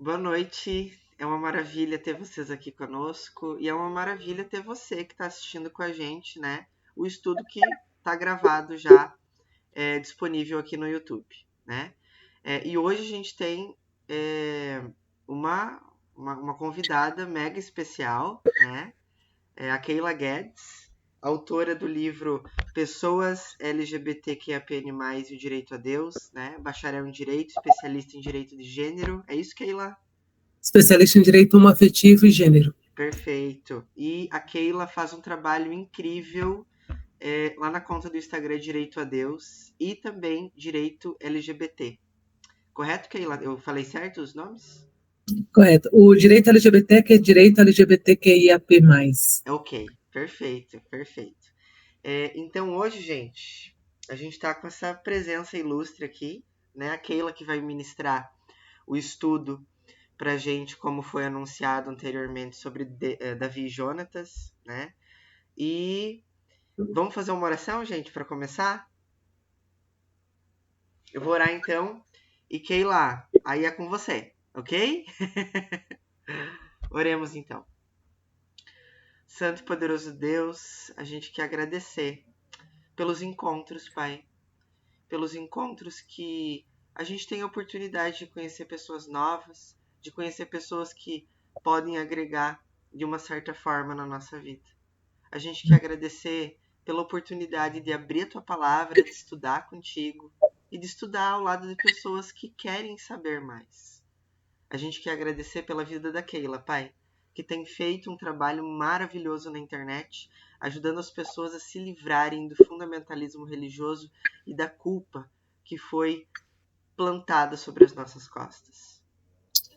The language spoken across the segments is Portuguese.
Boa noite. É uma maravilha ter vocês aqui conosco e é uma maravilha ter você que está assistindo com a gente, né? O estudo que está gravado já disponível aqui no YouTube, né? E hoje a gente tem é, uma, uma convidada mega especial, né? A Keila Guedes, autora do livro Pessoas LGBTQIAPN+, e o Direito a Deus, né? Bacharel em Direito, especialista em Direito de Gênero. É isso, Keila? Especialista em Direito Homoafetivo e Gênero. Perfeito. E a Keila faz um trabalho incrível lá na conta do Instagram Direito a Deus e também Direito LGBT. Correto, Keila? Eu falei certo os nomes? Correto. O direito LGBT que é direito LGBTQIAP+. Ok, perfeito, perfeito. Então hoje, gente, a gente está com essa presença ilustre aqui, né? A Keila que vai ministrar o estudo pra gente, como foi anunciado anteriormente, sobre Davi e Jonatas, né? E vamos fazer uma oração, gente, para começar? Eu vou orar então. E Keila, aí é com você, ok? Oremos então. Santo e poderoso Deus, a gente quer agradecer pelos encontros, Pai. Pelos encontros que a gente tem a oportunidade de conhecer pessoas novas, de conhecer pessoas que podem agregar de uma certa forma na nossa vida. A gente quer agradecer pela oportunidade de abrir a tua palavra, de estudar contigo e de estudar ao lado de pessoas que querem saber mais. A gente quer agradecer pela vida da Keila, Pai, que tem feito um trabalho maravilhoso na internet, ajudando as pessoas a se livrarem do fundamentalismo religioso e da culpa que foi plantada sobre as nossas costas.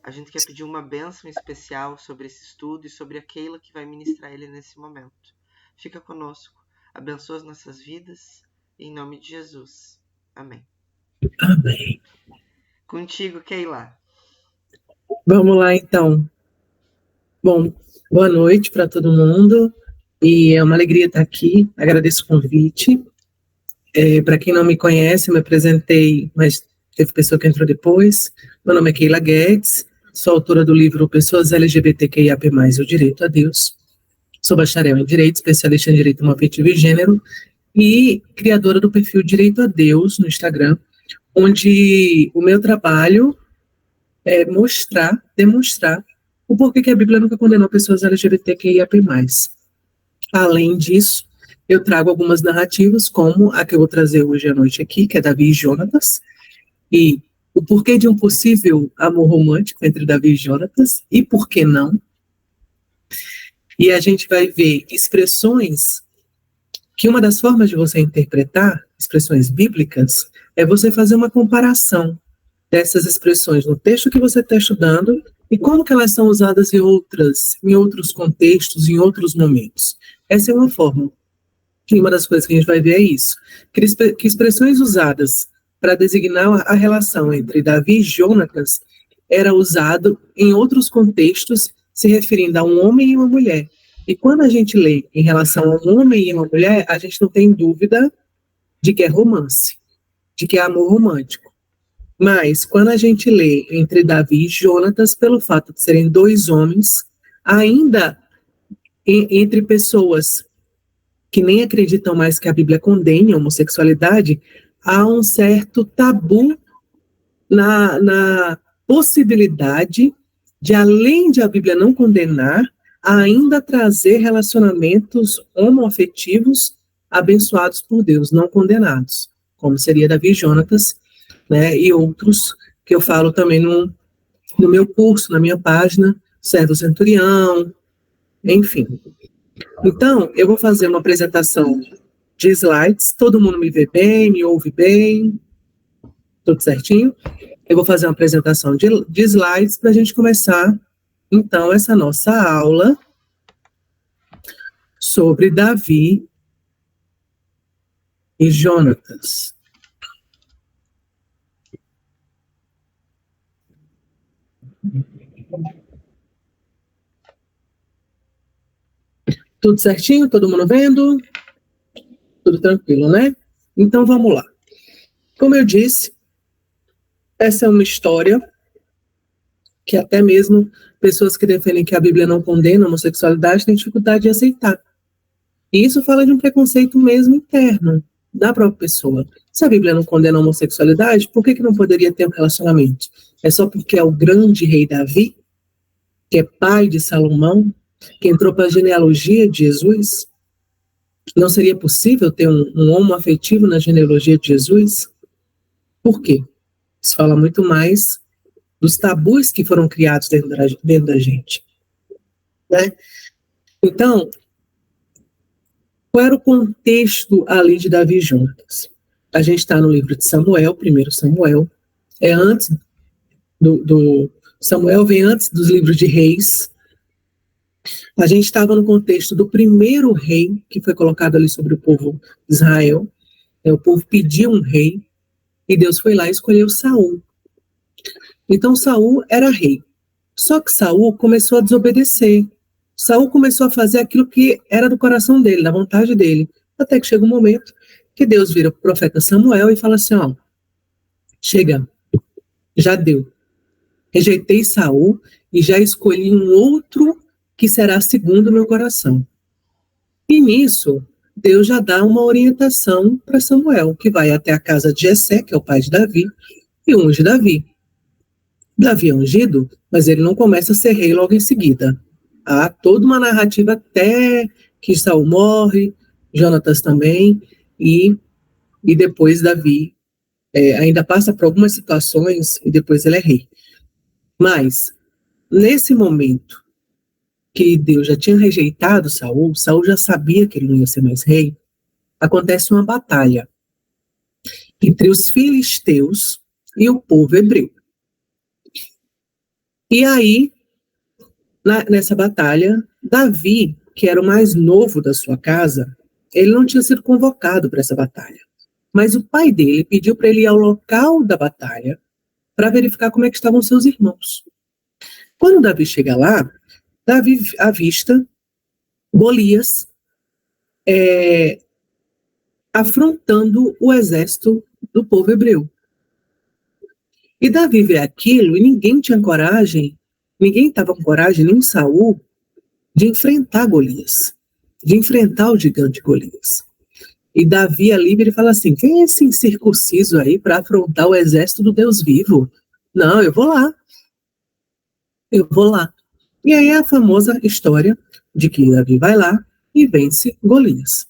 A gente quer pedir uma bênção especial sobre esse estudo e sobre a Keila que vai ministrar ele nesse momento. Fica conosco, abençoa as nossas vidas, em nome de Jesus. Amém. Amém. Contigo, Keila. Vamos lá, então. Bom, boa noite para todo mundo. E é uma alegria estar aqui. Agradeço o convite. Para quem não me conhece, eu me apresentei, mas teve pessoa que entrou depois. Meu nome é Keila Guedes. Sou autora do livro Pessoas LGBTQIAP+, o Direito a Deus. Sou bacharel em Direito, especialista em Direito Homoafetivo e Gênero e criadora do perfil Direito a Deus no Instagram, onde o meu trabalho é demonstrar o porquê que a Bíblia nunca condenou pessoas LGBTQIAP+. Além disso, eu trago algumas narrativas, como a que eu vou trazer hoje à noite aqui, que é Davi e Jonatas, e o porquê de um possível amor romântico entre Davi e Jonatas, e por que não. E a gente vai ver expressões que uma das formas de você interpretar expressões bíblicas é você fazer uma comparação dessas expressões no texto que você está estudando e como que elas são usadas em outros contextos, em outros momentos. Essa é uma forma. E uma das coisas que a gente vai ver é isso, que expressões usadas para designar a relação entre Davi e Jonatas era usado em outros contextos, se referindo a um homem e uma mulher. E quando a gente lê em relação a um homem e uma mulher, a gente não tem dúvida de que é romance, de que é amor romântico. Mas quando a gente lê entre Davi e Jonatas, pelo fato de serem dois homens, ainda entre pessoas que nem acreditam mais que a Bíblia condene a homossexualidade, há um certo tabu na possibilidade de, além de a Bíblia não condenar, ainda trazer relacionamentos homoafetivos abençoados por Deus, não condenados, como seria Davi e Jonatas, né, e outros que eu falo também no meu curso, na minha página, Servo Centurião, enfim. Então, eu vou fazer uma apresentação de slides, todo mundo me vê bem, me ouve bem, tudo certinho? Eu vou fazer uma apresentação de slides para a gente começar, então, essa nossa aula sobre Davi e Jonatas. Tudo certinho? Todo mundo vendo? Tudo tranquilo, né? Então, vamos lá. Como eu disse, essa é uma história que até mesmo pessoas que defendem que a Bíblia não condena a homossexualidade têm dificuldade de aceitar. E isso fala de um preconceito mesmo interno da própria pessoa. Se a Bíblia não condena a homossexualidade, por que não poderia ter um relacionamento? É só porque é o grande rei Davi, que é pai de Salomão, que entrou para a genealogia de Jesus? Não seria possível ter um homoafetivo na genealogia de Jesus? Por quê? Isso fala muito mais dos tabus que foram criados dentro da gente. Né? Então, qual era o contexto ali de Davi e Jonatas? A gente está no livro de Samuel, 1 Samuel, é antes Samuel vem antes dos livros de reis. A gente estava no contexto do primeiro rei que foi colocado ali sobre o povo de Israel. O povo pediu um rei e Deus foi lá e escolheu Saul. Então Saul era rei. Só que Saul começou a desobedecer. Saul começou a fazer aquilo que era do coração dele, da vontade dele. Até que chega um momento que Deus vira o profeta Samuel e fala assim, ó, chega, já deu. Rejeitei Saul e já escolhi um outro que será segundo o meu coração. E nisso, Deus já dá uma orientação para Samuel, que vai até a casa de Jessé, que é o pai de Davi, e unge Davi. Davi é ungido, mas ele não começa a ser rei logo em seguida. Há toda uma narrativa até que Saul morre, Jonatas também, e depois Davi ainda passa por algumas situações e depois ele é rei. Mas, nesse momento que Deus já tinha rejeitado Saul, Saul já sabia que ele não ia ser mais rei, acontece uma batalha entre os filisteus e o povo hebreu. E aí, nessa batalha, Davi, que era o mais novo da sua casa, ele não tinha sido convocado para essa batalha. Mas o pai dele pediu para ele ir ao local da batalha para verificar como é que estavam seus irmãos. Quando Davi chega lá, Davi avista Golias afrontando o exército do povo hebreu. E Davi vê aquilo e ninguém tinha coragem, ninguém estava com coragem, nem Saul, de enfrentar Golias, de enfrentar o gigante Golias. E Davi ali, ele fala assim, quem é esse incircunciso aí para afrontar o exército do Deus vivo? Não, eu vou lá. E aí é a famosa história de que Davi vai lá e vence Golias.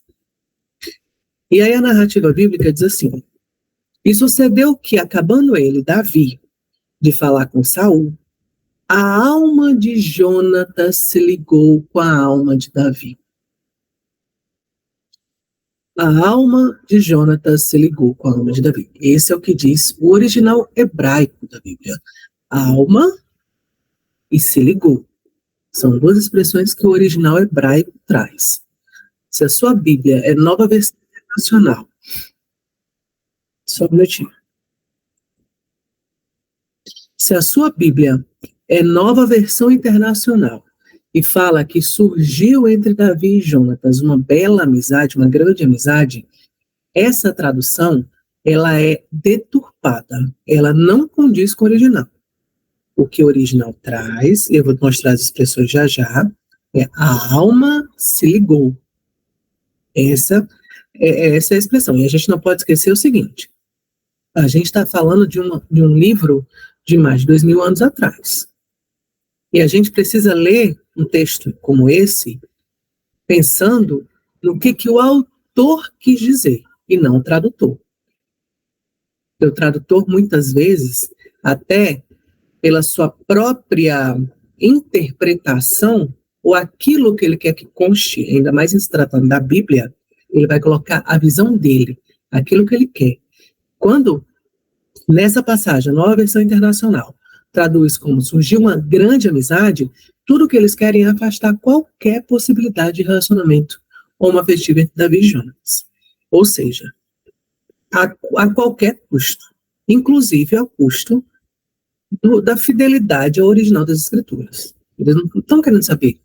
E aí a narrativa bíblica diz assim, e sucedeu que, acabando ele, Davi, de falar com Saul, a alma de Jonatas se ligou com a alma de Davi. A alma de Jonatas se ligou com a alma de Davi. Esse é o que diz o original hebraico da Bíblia. Alma e se ligou. São duas expressões que o original hebraico traz. Se a sua Bíblia é Nova Versão Internacional, só um minutinho. Se a sua Bíblia é Nova Versão Internacional e fala que surgiu entre Davi e Jonatas uma bela amizade, uma grande amizade, essa tradução, ela é deturpada, ela não condiz com o original. O que o original traz, eu vou mostrar as expressões já já, é a alma se ligou. Essa é a expressão. E a gente não pode esquecer o seguinte, a gente está falando de um livro de mais de 2000 anos atrás. E a gente precisa ler um texto como esse, pensando no que o autor quis dizer, e não o tradutor. O tradutor, muitas vezes, até pela sua própria interpretação, ou aquilo que ele quer que conste, ainda mais em se tratando da Bíblia, ele vai colocar a visão dele, aquilo que ele quer. Quando, nessa passagem, a Nova Versão Internacional, traduz como surgiu uma grande amizade, tudo que eles querem é afastar qualquer possibilidade de relacionamento homoafetivo entre Davi e Jonatas. Ou seja, a qualquer custo, inclusive ao custo da fidelidade ao original das Escrituras. Eles não estão querendo saber.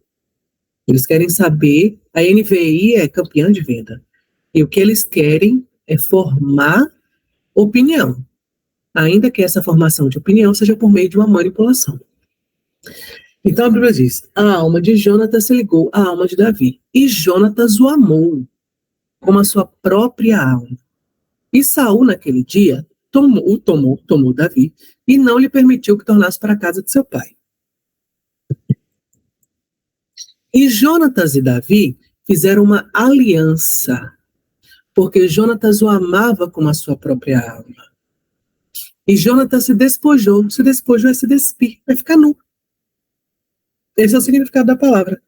Eles querem saber, a NVI é campeã de venda, e o que eles querem é formar opinião, ainda que essa formação de opinião seja por meio de uma manipulação. Então a Bíblia diz: a alma de Jonatas se ligou à alma de Davi, e Jonatas o amou como a sua própria alma. E Saul, naquele dia, tomou Davi, e não lhe permitiu que tornasse para a casa de seu pai. E Jonatas e Davi fizeram uma aliança, porque Jonatas o amava como a sua própria alma. E Jonatas se despojou é se despir, vai ficar nu. Esse é o significado da palavra.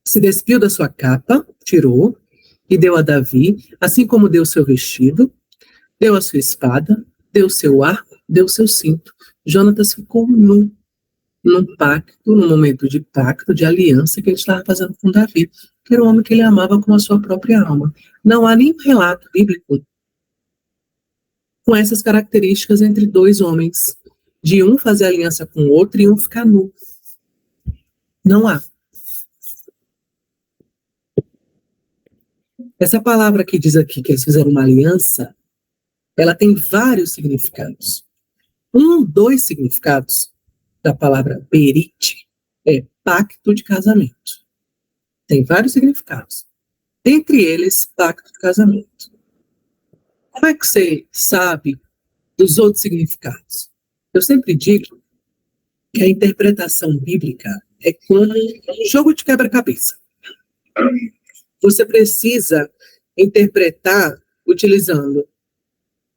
Se despiu da sua capa, tirou, e deu a Davi, assim como deu seu vestido, deu a sua espada, deu seu arco, deu seu cinto. Jonatas ficou nu, num pacto, num momento de pacto, de aliança que ele estava fazendo com Davi, que era um homem que ele amava como a sua própria alma. Não há nenhum relato bíblico com essas características entre dois homens, de um fazer aliança com o outro e um ficar nu. Não há. Essa palavra que diz aqui que eles fizeram uma aliança, ela tem vários significados. Dois significados da palavra berite é pacto de casamento. Tem vários significados. Dentre eles, pacto de casamento. Como é que você sabe dos outros significados? Eu sempre digo que a interpretação bíblica é como um jogo de quebra-cabeça. Você precisa interpretar utilizando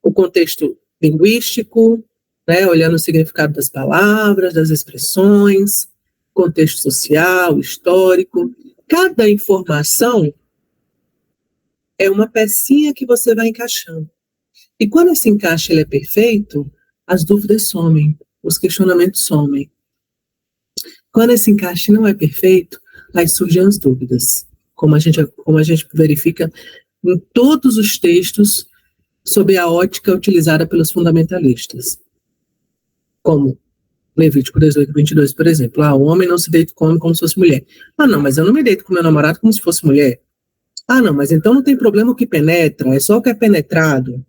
o contexto linguístico, né, olhando o significado das palavras, das expressões, contexto social, histórico. Cada informação é uma pecinha que você vai encaixando. E quando esse encaixe ele é perfeito, as dúvidas somem, os questionamentos somem. Quando esse encaixe não é perfeito, aí surgem as dúvidas, como a gente verifica em todos os textos sob a ótica utilizada pelos fundamentalistas. Como Levítico 18:22, por exemplo. O homem não se deita com o homem como se fosse mulher. Não, mas eu não me deito com meu namorado como se fosse mulher. Não, mas então não tem problema o que penetra, é só o que é penetrado.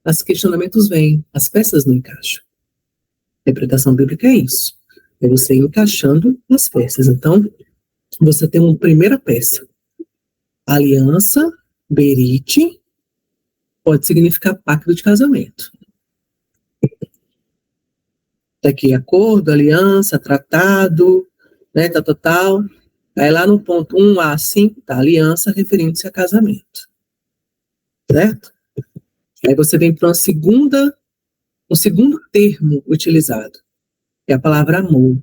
Os questionamentos vêm, as peças não encaixam. A interpretação bíblica é isso. É você encaixando as peças. Então, você tem uma primeira peça. Aliança, berite, pode significar pacto de casamento. Tá aqui, acordo, aliança, tratado, né, tal. Aí lá no ponto 1A, 5, tá, aliança referindo-se a casamento. Certo? Aí você vem para um segundo termo utilizado, que é a palavra amor.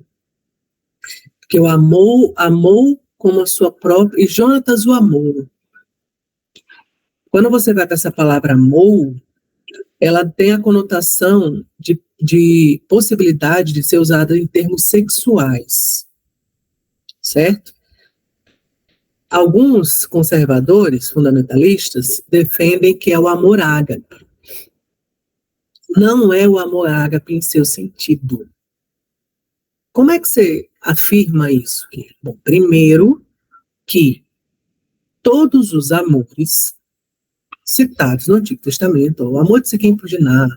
Porque o amou como a sua própria, e Jonatas o amou. Quando você vai para essa palavra amor, ela tem a conotação de possibilidade de ser usada em termos sexuais, certo? Alguns conservadores, fundamentalistas, defendem que é o amor ágape. Não é o amor ágape em seu sentido. Como é que você afirma isso? Bom, primeiro, que todos os amores citados no Antigo Testamento, o amor de Siquém por Diná,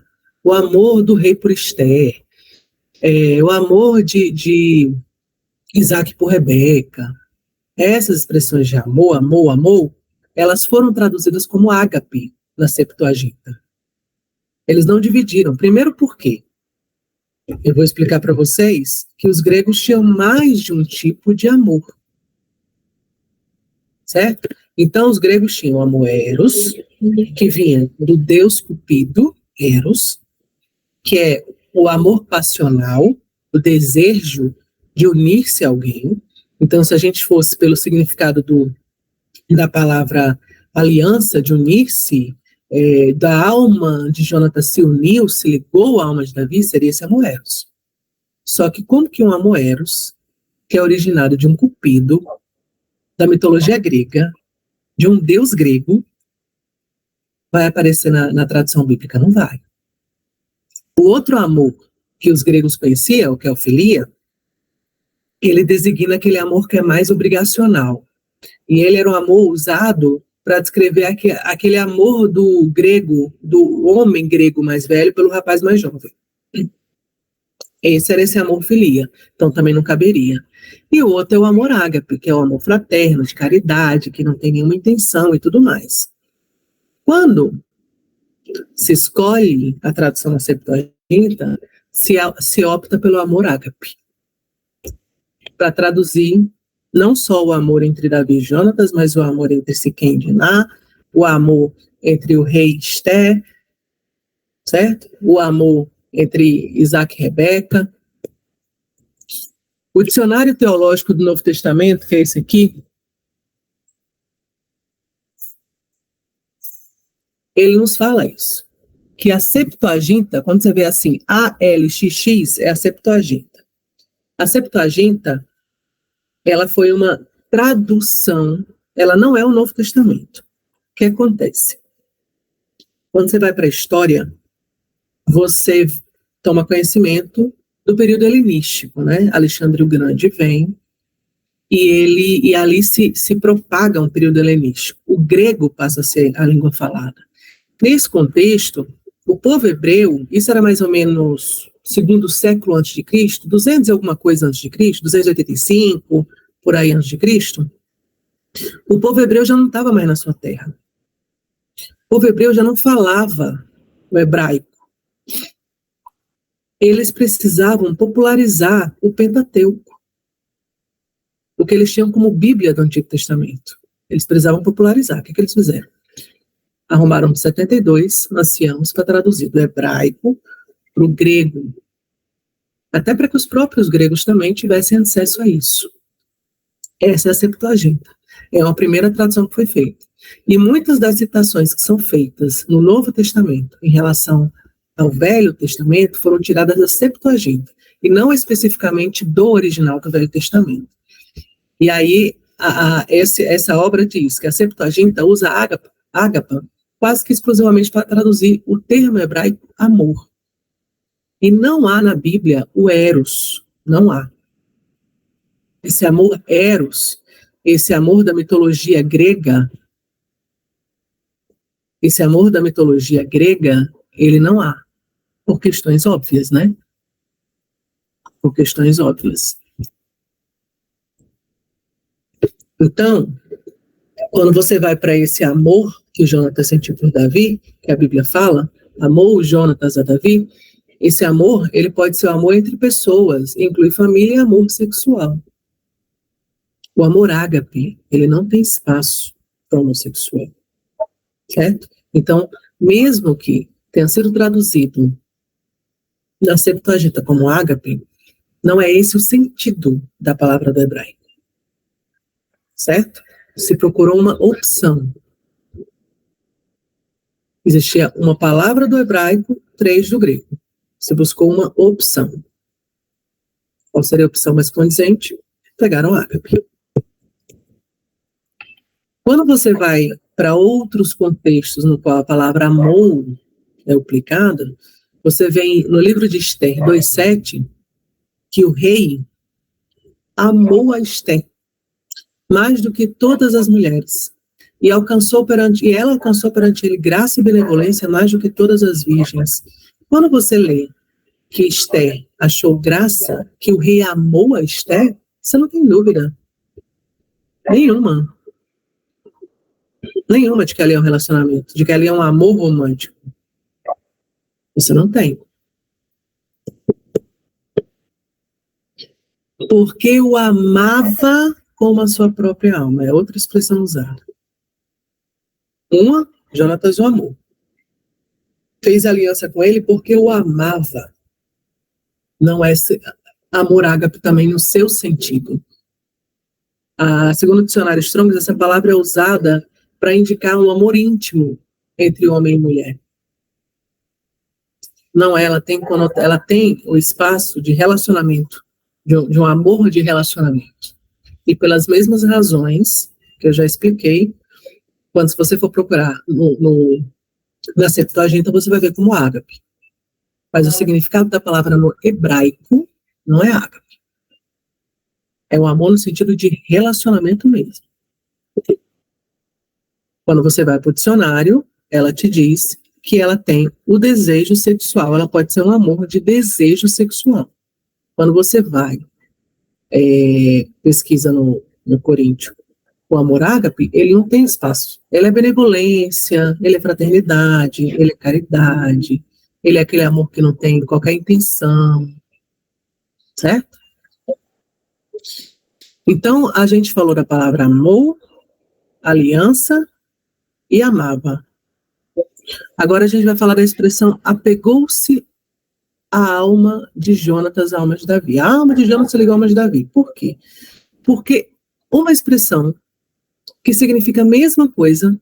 o amor do rei por Esther, o amor de Isaac por Rebeca, essas expressões de amor, elas foram traduzidas como ágape na Septuaginta. Eles não dividiram. Primeiro, por quê? Eu vou explicar para vocês que os gregos tinham mais de um tipo de amor. Certo? Então, os gregos tinham o amor eros, que vinha do deus Cupido, Eros, que é o amor passional, o desejo de unir-se a alguém. Então, se a gente fosse pelo significado da palavra aliança, de unir-se, da alma de Jonatas se uniu, se ligou à alma de Davi, seria esse amor eros. Só que como que um amor eros, que é originado de um Cupido, da mitologia grega, de um deus grego, vai aparecer na tradução bíblica? Não vai. O outro amor que os gregos conheciam, que é o filia, ele designa aquele amor que é mais obrigacional. E ele era um amor usado para descrever aquele amor do grego, do homem grego mais velho pelo rapaz mais jovem. Esse era esse amor filia, então também não caberia. E o outro é o amor ágape, que é o amor fraterno, de caridade, que não tem nenhuma intenção e tudo mais. Quando se escolhe a tradução na Septuaginta, se opta pelo amor ágape, para traduzir não só o amor entre Davi e Jonatas, mas o amor entre Siquém e Diná, o amor entre o rei Esther, certo? O amor entre Isaac e Rebeca. O dicionário teológico do Novo Testamento, que é esse aqui, ele nos fala isso, que a Septuaginta, quando você vê assim, ALXX, é a Septuaginta. A Septuaginta, ela foi uma tradução, ela não é o Novo Testamento. O que acontece? Quando você vai para a história, você toma conhecimento do período helenístico, né? Alexandre o Grande vem e ali se propaga um período helenístico. O grego passa a ser a língua falada. Nesse contexto, o povo hebreu, isso era mais ou menos segundo século antes de Cristo, 200 e alguma coisa antes de Cristo, 285, por aí antes de Cristo, o povo hebreu já não estava mais na sua terra. O povo hebreu já não falava o hebraico. Eles precisavam popularizar o Pentateuco, o que eles tinham como Bíblia do Antigo Testamento. Eles precisavam popularizar. O que eles fizeram? Arrumaram 72 anciãos para traduzir do hebraico para o grego, até para que os próprios gregos também tivessem acesso a isso. Essa é a Septuaginta. É uma primeira tradução que foi feita. E muitas das citações que são feitas no Novo Testamento em relação ao Velho Testamento foram tiradas da Septuaginta, e não especificamente do original do Velho Testamento. E aí, essa obra diz que a Septuaginta usa ágapa quase que exclusivamente para traduzir o termo hebraico amor. E não há na Bíblia o eros, não há. Esse amor eros, esse amor da mitologia grega, ele não há. Por questões óbvias, né? Por questões óbvias. Então, quando você vai para esse amor que o Jonatas sentiu por Davi, que a Bíblia fala, amou o Jonatas a Davi, esse amor, ele pode ser o amor entre pessoas, inclui família e amor sexual. O amor ágape, ele não tem espaço para o homossexual, certo? Então, mesmo que tenha sido traduzido na Septuaginta como ágape, não é esse o sentido da palavra do hebraico, certo? Se procurou uma opção. Existia uma palavra do hebraico, 3 do grego. Se buscou uma opção. Qual seria a opção mais condizente? Pegaram ágape. Quando você vai para outros contextos no qual a palavra amor é aplicada, você vê no livro de Esther 2:7 que o rei amou a Esther mais do que todas as mulheres, e ela alcançou perante ele graça e benevolência mais do que todas as virgens. Quando você lê que Esther achou graça, que o rei amou a Esther, você não tem dúvida nenhuma de que ali é um relacionamento, de que ali é um amor romântico. Você não tem. Porque o amava como a sua própria alma. É outra expressão usada. Uma, Jonatas o amou. Fez aliança com ele porque o amava. Não é amor ágape também no seu sentido. Segundo o dicionário Strong, essa palavra é usada para indicar um amor íntimo entre homem e mulher. Não, ela tem o espaço de relacionamento, de um amor de relacionamento. E pelas mesmas razões que eu já expliquei, quando se você for procurar na Septuaginta, você vai ver como ágape. Mas o significado da palavra no hebraico não é ágape. É um amor no sentido de relacionamento mesmo. Quando você vai para o dicionário, ela te diz que ela tem o desejo sexual. Ela pode ser um amor de desejo sexual. Quando você vai, pesquisa no Coríntio, o amor ágape, ele não tem espaço. Ele é benevolência, ele é fraternidade, ele é caridade, ele é aquele amor que não tem qualquer intenção, certo? Então, a gente falou da palavra amor, aliança e amava. Agora a gente vai falar da expressão apegou-se a alma de Jonatas, a alma de Davi. A alma de Jonatas se ligou à alma de Davi. Por quê? Porque uma expressão que significa a mesma coisa,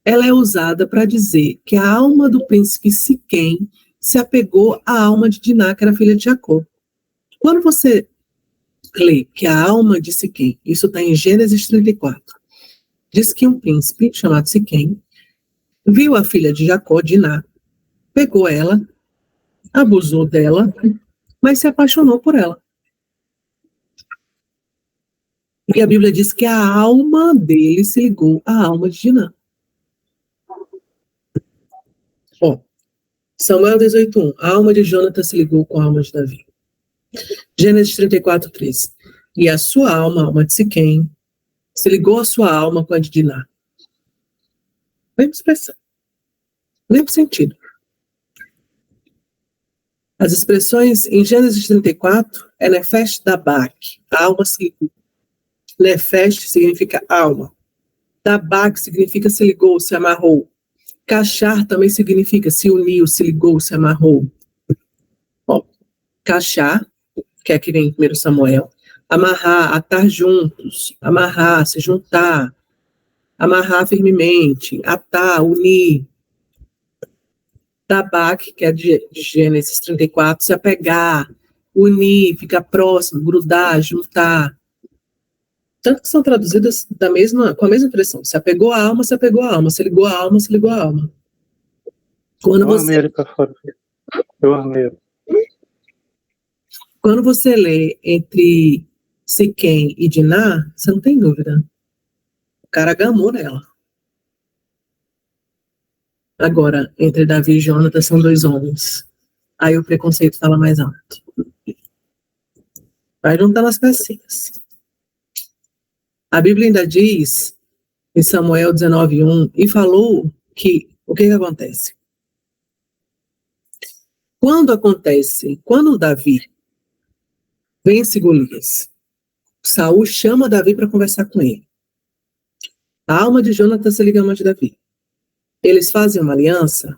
ela é usada para dizer que a alma do príncipe Siquém se apegou à alma de Diná, que era filha de Jacó. Quando você lê que a alma de Siquém, isso está em Gênesis 34, diz que um príncipe chamado Siquém viu a filha de Jacó, Diná, pegou ela, abusou dela, mas se apaixonou por ela. E a Bíblia diz que a alma dele se ligou à alma de Diná. Ó, Samuel 18:1, a alma de Jonatas se ligou com a alma de Davi. Gênesis 34:3, e a sua alma, a alma de Siquém, se ligou à sua alma com a de Diná. Mesma expressão, mesmo sentido. As expressões em Gênesis 34 é Nefesh Dabak, a alma se ligou. Nefesh significa alma. Dabak significa se ligou, se amarrou. Cachar também significa se uniu, se ligou, se amarrou. Ó, cachar, que é que vem em 1 Samuel, amarrar, atar juntos, amarrar, se juntar, amarrar firmemente, atar, unir. Dabak, que é de Gênesis 34, se apegar, unir, ficar próximo, grudar, juntar. Tanto que são traduzidas com a mesma expressão. Se apegou à alma, se apegou à alma. Se ligou à alma, se ligou à alma. Quando você lê entre Siquém e Diná, você não tem dúvida. O cara gamou nela. Agora, entre Davi e Jonatas são dois homens. Aí o preconceito fala mais alto. Vai juntando as pecinhas. A Bíblia ainda diz, em Samuel 19:1, e falou que, o que acontece? Quando Davi vence Golias, Saul chama Davi para conversar com ele. A alma de Jonatas se liga à alma de Davi. Eles fazem uma aliança.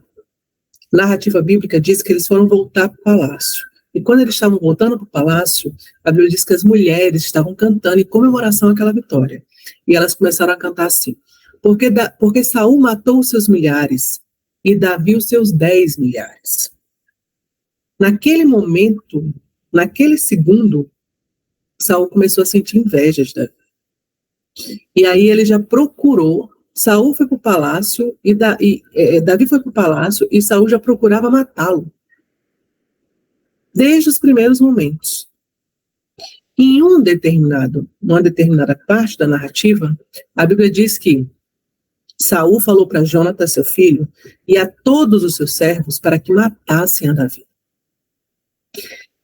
Narrativa bíblica diz que eles foram voltar para o palácio. E quando eles estavam voltando para o palácio, a Bíblia diz que as mulheres estavam cantando em comemoração àquela vitória. E elas começaram a cantar assim: porque Saul matou os seus milhares e Davi os seus 10 milhares. Naquele momento, naquele segundo, Saul começou a sentir inveja de Davi. E aí ele já procurou. Saul foi para o palácio Davi foi para o palácio e Saul já procurava matá-lo. Desde os primeiros momentos. Em uma determinada parte da narrativa, a Bíblia diz que Saul falou para Jonatas, seu filho, e a todos os seus servos para que matassem a Davi.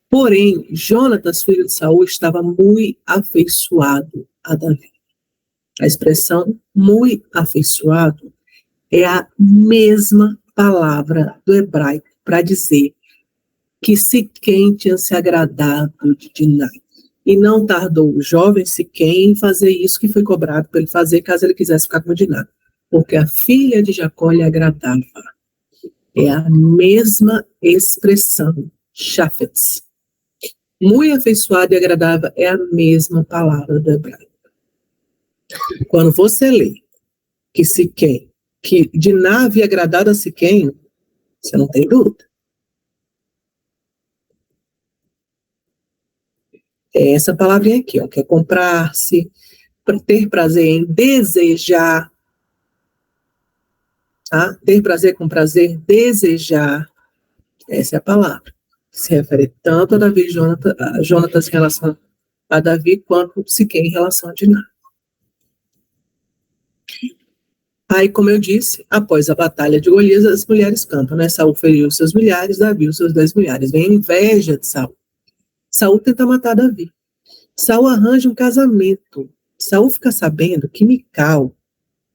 Porém, Jonatas, filho de Saul, estava muito afeiçoado a Davi. A expressão muito afeiçoado é a mesma palavra do hebraico para dizer que Siquém tinha se agradado de Diná. E não tardou o jovem Siquém em fazer isso que foi cobrado para ele fazer, caso ele quisesse ficar com Diná. Porque a filha de Jacó lhe agradava. É a mesma expressão, Shafetz. Muito afeiçoado e agradável é a mesma palavra do hebraico. Quando você lê que Diná havia agradado a Siquém, você não tem dúvida. É essa palavrinha aqui, ó, que é comprar-se, ter prazer em desejar, tá? Ter prazer com prazer, desejar. Essa é a palavra. Se refere tanto a Davi e Jonatas em relação a Davi, quanto Siquém em relação a Diná. Aí, como eu disse, após a batalha de Golias, as mulheres cantam, né? Saul feriu os seus milhares, Davi os seus 10 milhares. Vem a inveja de Saul. Saul tenta matar Davi. Saul arranja um casamento. Saul fica sabendo que Mical,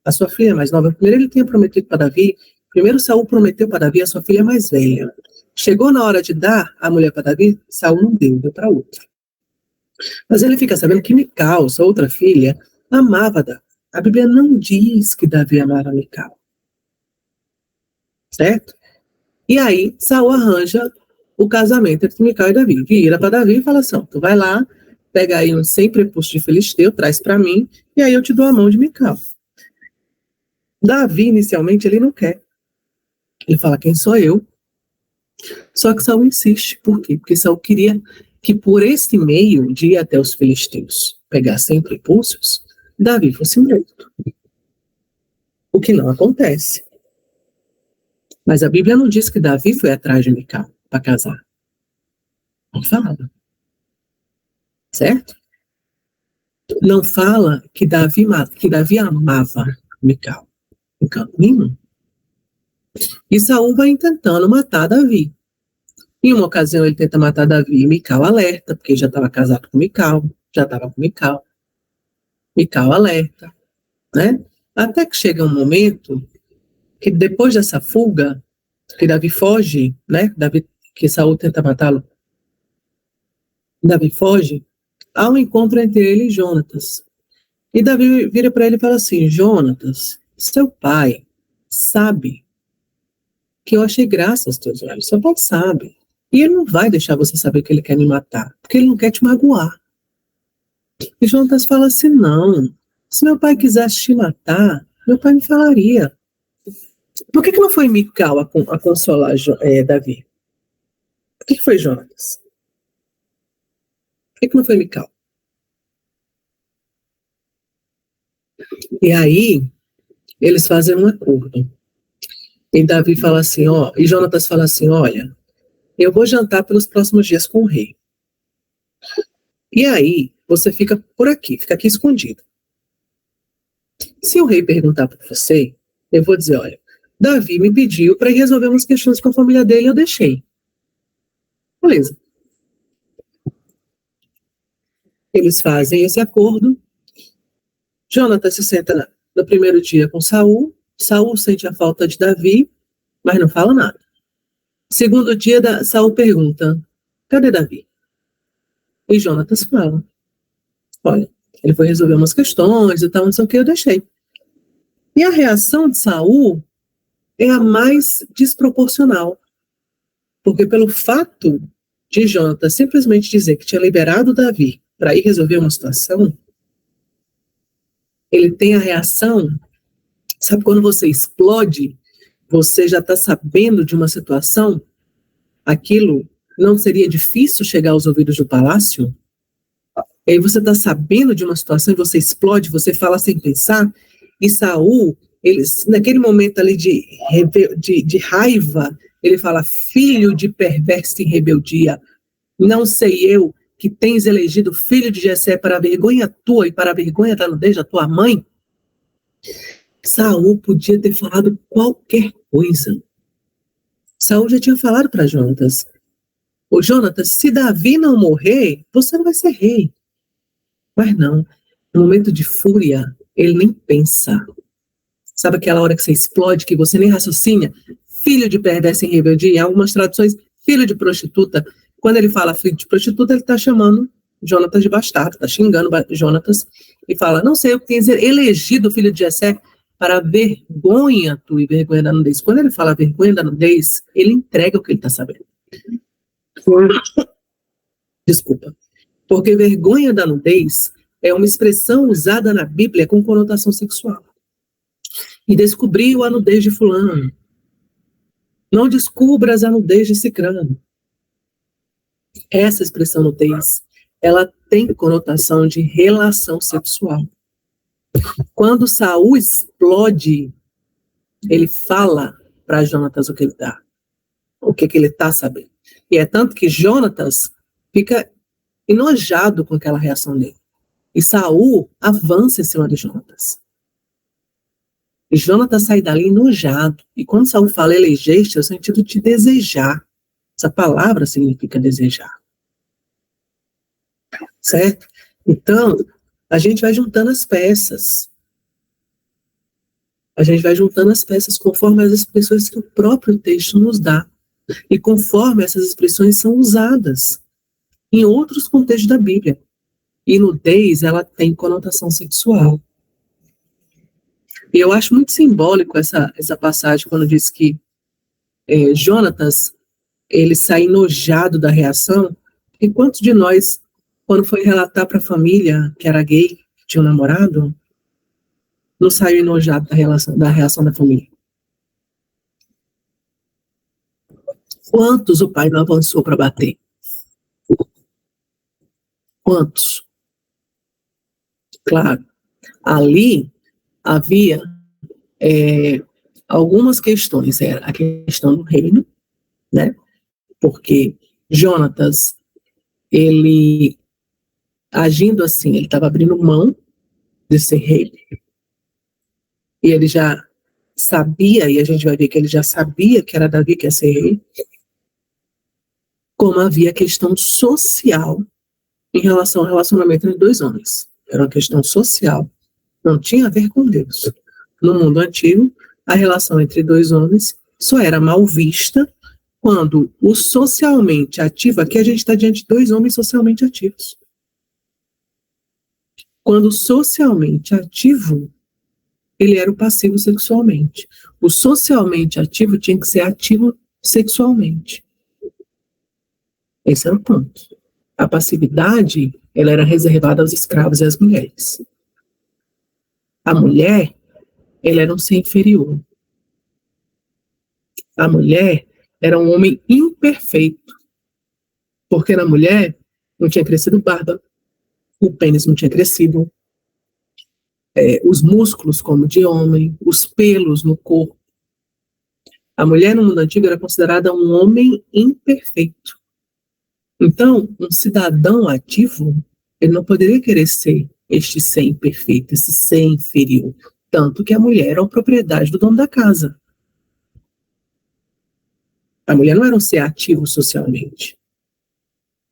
a sua filha mais nova, primeiro ele tinha prometido para Davi, primeiro Saul prometeu para Davi a sua filha mais velha. Chegou na hora de dar a mulher para Davi, Saul não deu para outra. Mas ele fica sabendo que Mical, sua outra filha, amava Davi. A Bíblia não diz que Davi amava Mical. Certo? E aí, Saul arranja o casamento entre Mical e Davi. Vira para Davi e fala assim, tu vai lá, pega aí uns 100 prepulsos de filisteu, traz para mim, e aí eu te dou a mão de Mical. Davi, inicialmente, ele não quer. Ele fala, quem sou eu? Só que Saul insiste. Por quê? Porque Saul queria que por esse meio de ir até os filisteus pegar 100 prepulsos, Davi fosse morto. O que não acontece. Mas a Bíblia não diz que Davi foi atrás de Mical para casar. Não fala. Certo? Não fala que Davi amava Mical. Em canto nenhum. E Saul vai tentando matar Davi. Em uma ocasião ele tenta matar Davi e Mical alerta, porque já estava casado com Mical, já estava com Mical. Mical alerta, né? Até que chega um momento que depois dessa fuga, que Davi foge, né? Que Saul tenta matá-lo. Davi foge, há um encontro entre ele e Jonatas. E Davi vira para ele e fala assim, Jonatas, seu pai sabe que eu achei graça aos teus olhos, seu pai sabe. E ele não vai deixar você saber que ele quer me matar, porque ele não quer te magoar. E Jonatas fala assim, não, se meu pai quisesse te matar, meu pai me falaria. Por que não foi Mical a consolar Davi? Por que foi Jonatas? Por que não foi Mical? E aí, eles fazem um acordo. E Davi fala assim, e Jonatas fala assim, olha, eu vou jantar pelos próximos dias com o rei. E aí, você fica por aqui, fica aqui escondido. Se o rei perguntar para você, eu vou dizer, olha, Davi me pediu para resolver umas questões com a família dele e eu deixei. Beleza. Eles fazem esse acordo. Jonatas se senta no primeiro dia com Saul. Saul sente a falta de Davi, mas não fala nada. Segundo dia, Saul pergunta, cadê Davi? E Jonatas fala, olha, ele foi resolver umas questões e tal, não sei o que, eu deixei. E a reação de Saul é a mais desproporcional. Porque pelo fato de Jonatas simplesmente dizer que tinha liberado Davi para ir resolver uma situação, ele tem a reação, sabe quando você explode, você já está sabendo de uma situação, aquilo não seria difícil chegar aos ouvidos do palácio? E aí você está sabendo de uma situação e você explode, você fala sem pensar, e Saul, naquele momento ali de raiva, ele fala, filho de perversa e rebeldia, não sei eu que tens elegido filho de Jessé para a vergonha tua e para a vergonha da nudez da tua mãe? Saul podia ter falado qualquer coisa. Saul já tinha falado para Jonatas, ô Jonatas, se Davi não morrer, você não vai ser rei. Mas não, no momento de fúria, ele nem pensa. Sabe aquela hora que você explode, que você nem raciocina? Filho de perversa e rebeldia, em algumas traduções, filho de prostituta. Quando ele fala filho de prostituta, ele está chamando Jonatas de bastardo, está xingando Jonatas e fala, não sei, eu que tens elegido o filho de Jessé para vergonha tua e vergonha da nudez. Quando ele fala vergonha da nudez, ele entrega o que ele está sabendo. Desculpa. Porque vergonha da nudez é uma expressão usada na Bíblia com conotação sexual. E descobriu a nudez de fulano. Não descubras a nudez de cicrano. Essa expressão nudez, ela tem conotação de relação sexual. Quando Saul explode, ele fala para Jonatas o que ele dá, o que ele está sabendo. E é tanto que Jonatas fica enojado com aquela reação dele. E Saul avança em cima de Jonatas. E Jonatas sai dali enojado. E quando Saul fala elegeste, é o sentido de desejar. Essa palavra significa desejar. certo? Então, a gente vai juntando as peças. A gente vai juntando as peças conforme as expressões que o próprio texto nos dá. E conforme essas expressões são usadas em outros contextos da Bíblia. E nudez, ela tem conotação sexual. E eu acho muito simbólico essa passagem, quando diz que Jonatas, ele sai enojado da reação. E quantos de nós, quando foi relatar para a família que era gay, que tinha um namorado, não saiu enojado da reação da família? Quantos o pai não avançou para bater? Quantos? Claro, ali havia algumas questões. Era a questão do reino, né? Porque Jonatas, ele, agindo assim, ele estava abrindo mão de ser rei, e ele já sabia, e a gente vai ver que ele já sabia que era Davi que ia ser rei, como havia a questão social em relação ao relacionamento entre dois homens. Era uma questão social, não tinha a ver com Deus. No mundo antigo, a relação entre dois homens só era mal vista quando o socialmente ativo, aqui a gente está diante de dois homens socialmente ativos. Quando socialmente ativo, ele era o passivo sexualmente. O socialmente ativo tinha que ser ativo sexualmente. Esse era o ponto. A passividade, ela era reservada aos escravos e às mulheres. A mulher, ela era um ser inferior. A mulher era um homem imperfeito. Porque na mulher não tinha crescido barba, o pênis não tinha crescido, os músculos como de homem, os pelos no corpo. A mulher no mundo antigo era considerada um homem imperfeito. Então, um cidadão ativo, ele não poderia querer ser este ser imperfeito, esse ser inferior. Tanto que a mulher era uma propriedade do dono da casa. A mulher não era um ser ativo socialmente.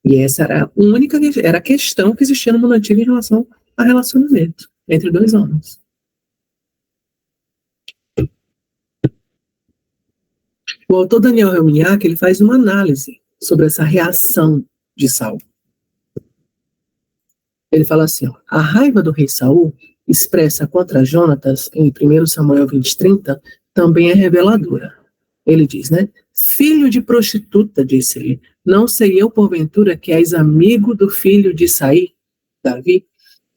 E essa era a questão que existia no mundo antigo em relação a relacionamento entre dois homens. O autor Daniel Helminiak, ele faz uma análise sobre essa reação de Saul. Ele fala assim, ó, a raiva do rei Saul, expressa contra Jonatas em 1 Samuel 20:30, também é reveladora. Ele diz, né? Filho de prostituta, disse ele, não sei eu porventura que és amigo do filho de Isaí, Davi,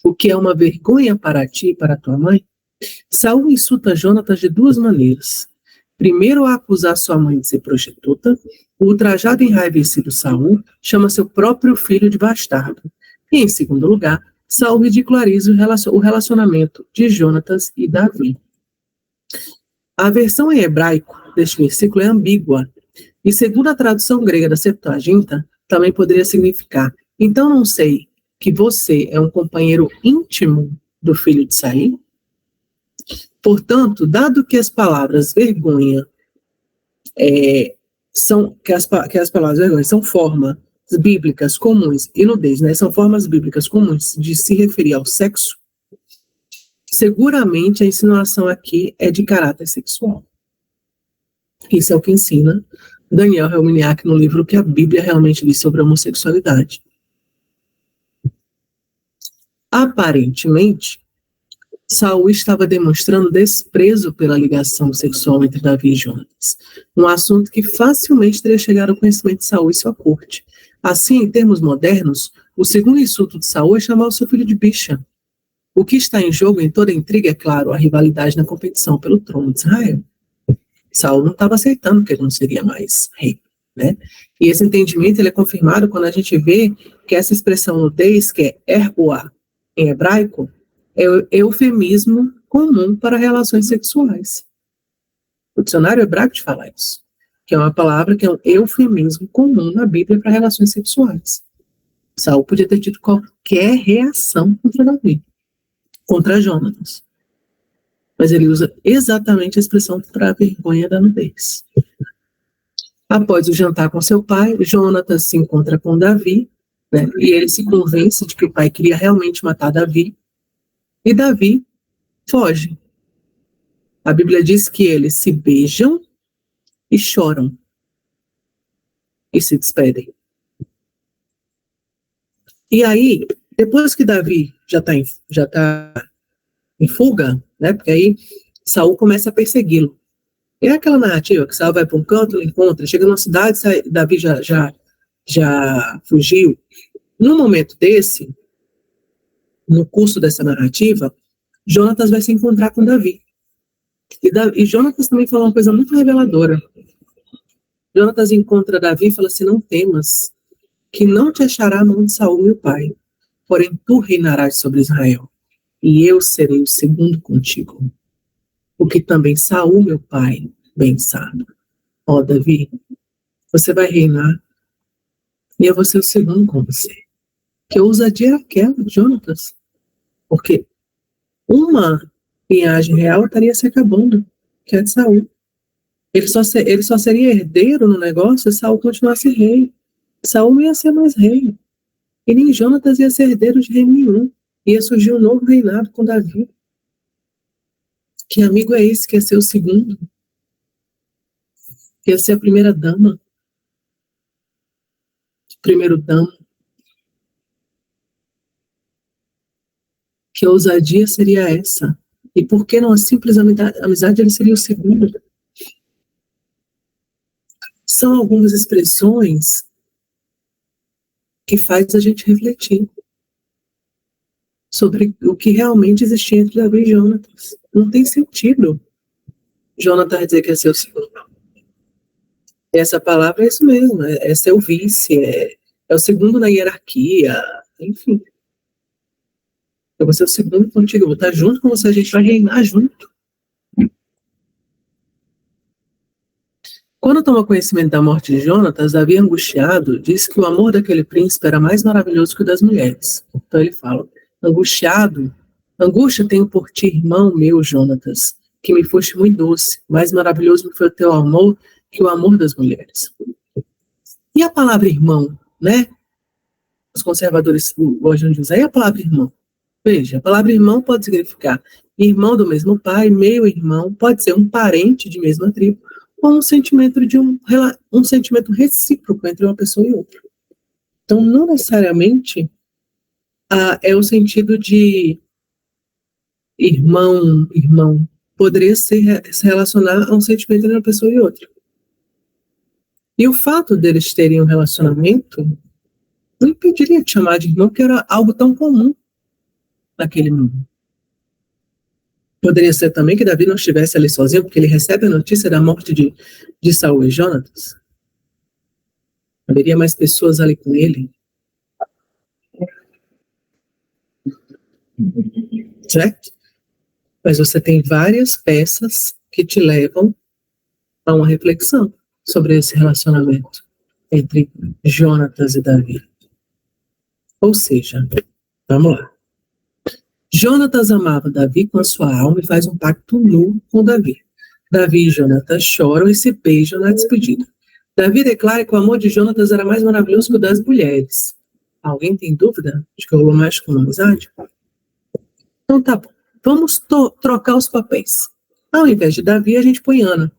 o que é uma vergonha para ti e para tua mãe? Saul insulta Jonatas de duas maneiras. Primeiro, a acusar sua mãe de ser prostituta, o ultrajado e enraivecido Saul chama seu próprio filho de bastardo. E, em segundo lugar, Saul ridiculariza o relacionamento de Jonatas e Davi. A versão em hebraico deste versículo é ambígua, e segundo a tradução grega da Septuaginta, também poderia significar, então não sei que você é um companheiro íntimo do filho de Isaí? Portanto, dado que as palavras vergonha são formas bíblicas comuns, e nudez, né, são formas bíblicas comuns de se referir ao sexo, seguramente a insinuação aqui é de caráter sexual. Isso é o que ensina Daniel Helminiak no livro que a Bíblia realmente diz sobre a homossexualidade. Aparentemente, Saul estava demonstrando desprezo pela ligação sexual entre Davi e Jonatas, um assunto que facilmente teria chegado ao conhecimento de Saul e sua corte. Assim, em termos modernos, o segundo insulto de Saul é chamar o seu filho de bicha. O que está em jogo em toda a intriga é, claro, a rivalidade na competição pelo trono de Israel. Saul não estava aceitando que ele não seria mais rei, né? E esse entendimento ele é confirmado quando a gente vê que essa expressão nudez, que é ergoá em hebraico, é o eufemismo comum para relações sexuais. O dicionário hebraico te fala isso, que é uma palavra que é um eufemismo comum na Bíblia para relações sexuais. Saul podia ter tido qualquer reação contra Davi, contra Jonatas. Mas ele usa exatamente a expressão para a vergonha da nudez. Após o jantar com seu pai, Jonatas se encontra com Davi, né? E ele se convence de que o pai queria realmente matar Davi, e Davi foge. A Bíblia diz que eles se beijam e choram e se despedem. E aí, depois que Davi já tá em fuga, né? Porque aí Saul começa a persegui-lo. É aquela narrativa que Saul vai para um canto, ele encontra, chega numa cidade, Davi já fugiu. No momento desse, no curso dessa narrativa, Jonatas vai se encontrar com Davi. E Jonatas também falou uma coisa muito reveladora. Jonatas encontra Davi e fala assim: não temas, que não te achará a mão de Saul, meu pai, porém tu reinarás sobre Israel, e eu serei o segundo contigo. O que também Saul, meu pai, bem sabe. Ó, Davi, você vai reinar, e eu vou ser o segundo com você. Que ousadia era aquela, Jonatas? Porque uma linhagem real estaria se acabando, que é de Saul. Ele só seria herdeiro no negócio se Saul continuasse rei. Saul não ia ser mais rei. E nem Jonatas ia ser herdeiro de rei nenhum. Ia surgir um novo reinado com Davi. Que amigo é esse que ia ser o segundo? Que ia ser a primeira dama? Primeiro dama? Que ousadia seria essa? E por que não a simples amizade ele seria o segundo? São algumas expressões que faz a gente refletir sobre o que realmente existia entre Davi e Jonatas. Não tem sentido Jonatas dizer que é seu segundo. Essa palavra é isso mesmo, é seu vice, é o segundo na hierarquia, enfim. Eu vou ser o segundo contigo, eu vou estar junto com você, a gente vai reinar junto. Quando toma conhecimento da morte de Jonatas, Davi, angustiado, diz que o amor daquele príncipe era mais maravilhoso que o das mulheres. Então ele fala: angustiado, angústia tenho por ti, irmão meu, Jonatas, que me foste muito doce, mais maravilhoso foi o teu amor que o amor das mulheres. E a palavra irmão, né? Os conservadores gostam de usar. E a palavra irmão? Veja, a palavra irmão pode significar irmão do mesmo pai, meio-irmão, pode ser um parente de mesma tribo, ou um sentimento de um sentimento recíproco entre uma pessoa e outra. Então, não necessariamente é o sentido de irmão. Poderia se relacionar a um sentimento entre uma pessoa e outra. E o fato deles terem um relacionamento não impediria de chamar de irmão, porque era algo tão comum naquele mundo. Poderia ser também que Davi não estivesse ali sozinho, porque ele recebe a notícia da morte de Saul e Jonatas. Haveria mais pessoas ali com ele. Certo? Mas você tem várias peças que te levam a uma reflexão sobre esse relacionamento entre Jonatas e Davi. Ou seja, vamos lá. Jonatas amava Davi com a sua alma e faz um pacto nu com Davi. Davi e Jonatas choram e se beijam na despedida. Davi declara que o amor de Jonatas era mais maravilhoso que o das mulheres. Alguém tem dúvida de que rolou mais com amizade? Então tá bom. Vamos trocar os papéis. Ao invés de Davi, a gente põe Ana.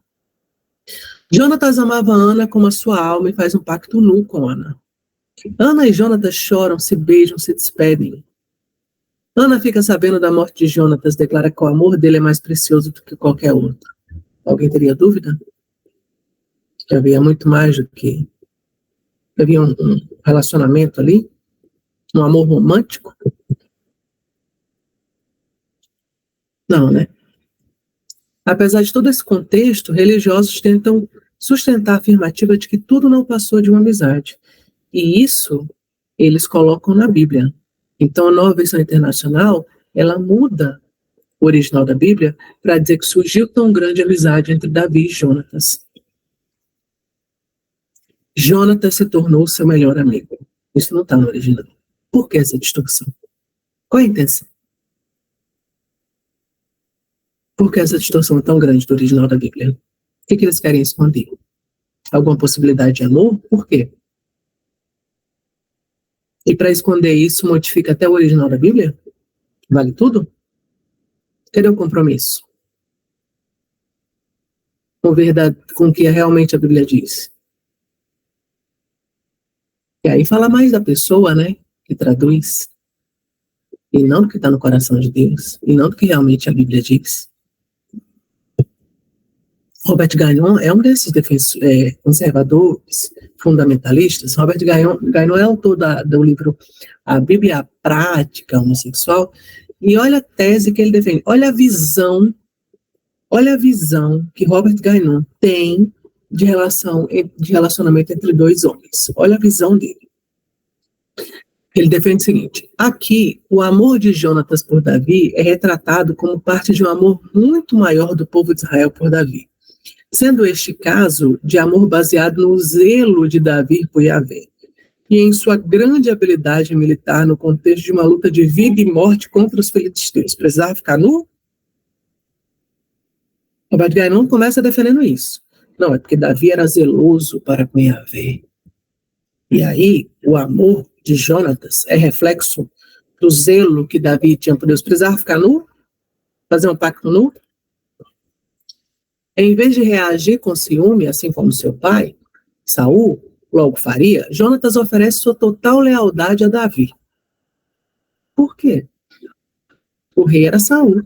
Jonatas amava Ana como a sua alma e faz um pacto nu com Ana. Ana e Jonatas choram, se beijam, se despedem. Ana fica sabendo da morte de Jonatas, declara que o amor dele é mais precioso do que qualquer outro. Alguém teria dúvida? Que havia muito mais do que... Havia um relacionamento ali? Um amor romântico? Não, né? Apesar de todo esse contexto, religiosos tentam sustentar a afirmativa de que tudo não passou de uma amizade. E isso eles colocam na Bíblia. Então, a Nova Versão Internacional, ela muda o original da Bíblia para dizer que surgiu tão grande amizade entre Davi e Jonatas. Jonatas se tornou seu melhor amigo. Isso não está no original. Por que essa distorção? Qual é a intenção? Por que essa distorção é tão grande do original da Bíblia? O que eles querem esconder? Alguma possibilidade de amor? Por quê? E para esconder isso, modifica até o original da Bíblia? Vale tudo? Cadê o compromisso? Com o que realmente a Bíblia diz. E aí fala mais da pessoa, né? Que traduz. E não do que está no coração de Deus. E não do que realmente a Bíblia diz. Robert Gagnon é um desses conservadores, fundamentalistas. Robert Gagnon é autor do livro A Bíblia Prática Homossexual. E olha a tese que ele defende. Olha a visão que Robert Gagnon tem de relacionamento entre dois homens. Olha a visão dele. Ele defende o seguinte: aqui, o amor de Jonatas por Davi é retratado como parte de um amor muito maior do povo de Israel por Davi, sendo este caso de amor baseado no zelo de Davi por Yahvé, e em sua grande habilidade militar no contexto de uma luta de vida e morte contra os filisteus. Precisava ficar nu? Robert Gagnon começa defendendo isso. Não, é porque Davi era zeloso para com Yahvé. E aí, o amor de Jonatas é reflexo do zelo que Davi tinha por Deus. Precisava ficar nu? Fazer um pacto nu? Em vez de reagir com ciúme, assim como seu pai, Saul, logo faria, Jonatas oferece sua total lealdade a Davi. Por quê? O rei era Saul.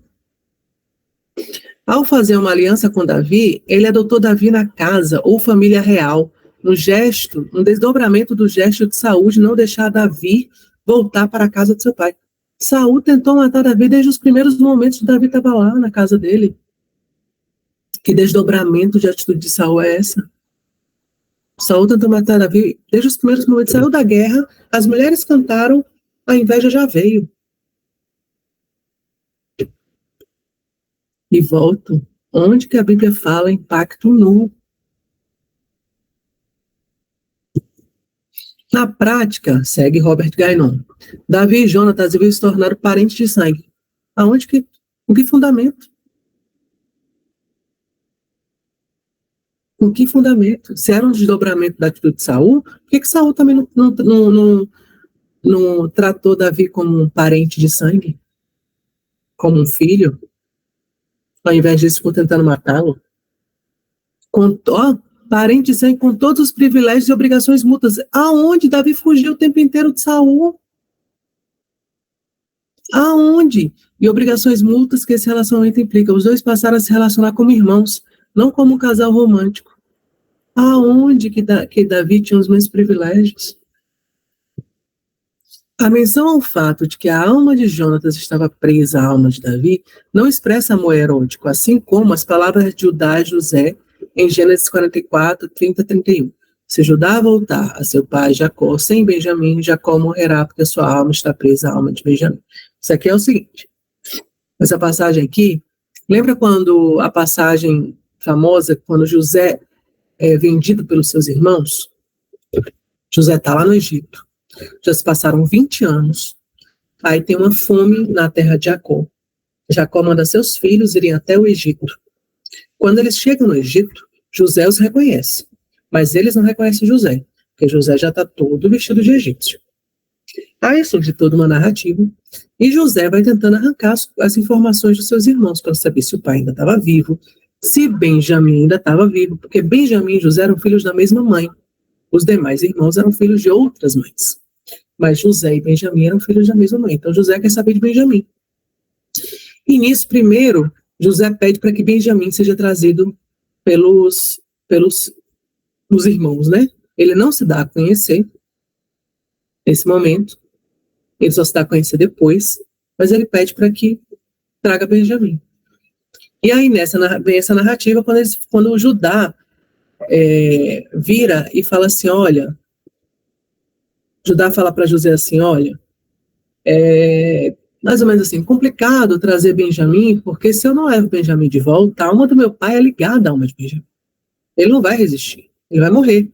Ao fazer uma aliança com Davi, ele adotou Davi na casa ou família real, um desdobramento do gesto de Saul de não deixar Davi voltar para a casa de seu pai. Saul tentou matar Davi desde os primeiros momentos que Davi estava lá na casa dele. Que desdobramento de atitude de Saul é essa? Saul tentou matar Davi desde os primeiros momentos. Saiu da guerra, as mulheres cantaram, a inveja já veio. E volto. Onde que a Bíblia fala em pacto nu? Na prática, segue Robert Gagnon, Davi e Jonatas deviam se tornar parentes de sangue. Com que fundamento? Com que fundamento? Se era um desdobramento da atitude de Saul, por que Saul também não tratou Davi como um parente de sangue? Como um filho? Ao invés disso, ficou tentando matá-lo? Parente de sangue com todos os privilégios e obrigações mútuas. Aonde Davi fugiu o tempo inteiro de Saul? Aonde? E obrigações mútuas que esse relacionamento implica. Os dois passaram a se relacionar como irmãos, não como um casal romântico. Aonde que Davi tinha os mesmos privilégios? A menção ao fato de que a alma de Jonatas estava presa à alma de Davi não expressa amor erótico, assim como as palavras de Judá e José em Gênesis 44, 30 e 31. Se Judá voltar a seu pai Jacó sem Benjamim, Jacó morrerá porque sua alma está presa à alma de Benjamim. Isso aqui é o seguinte, essa passagem aqui, lembra quando a passagem famosa, quando José é vendido pelos seus irmãos? José está lá no Egito, já se passaram 20 anos, aí tem uma fome na terra de Jacó. Jacó manda seus filhos irem até o Egito. Quando eles chegam no Egito, José os reconhece, mas eles não reconhecem José, porque José já está todo vestido de egípcio. Aí surge toda uma narrativa, e José vai tentando arrancar as informações dos seus irmãos, para saber se o pai ainda estava vivo, se Benjamim ainda estava vivo, porque Benjamim e José eram filhos da mesma mãe. Os demais irmãos eram filhos de outras mães. Mas José e Benjamim eram filhos da mesma mãe. Então José quer saber de Benjamim. E nisso, primeiro, José pede para que Benjamim seja trazido pelos irmãos, né? Ele não se dá a conhecer nesse momento. Ele só se dá a conhecer depois. Mas ele pede para que traga Benjamim. E aí, vem essa narrativa, quando o Judá vira e fala assim, olha, Judá fala para José assim, olha, mais ou menos assim, complicado trazer Benjamim, porque se eu não levo Benjamim de volta, a alma do meu pai é ligada à alma de Benjamim. Ele não vai resistir, ele vai morrer.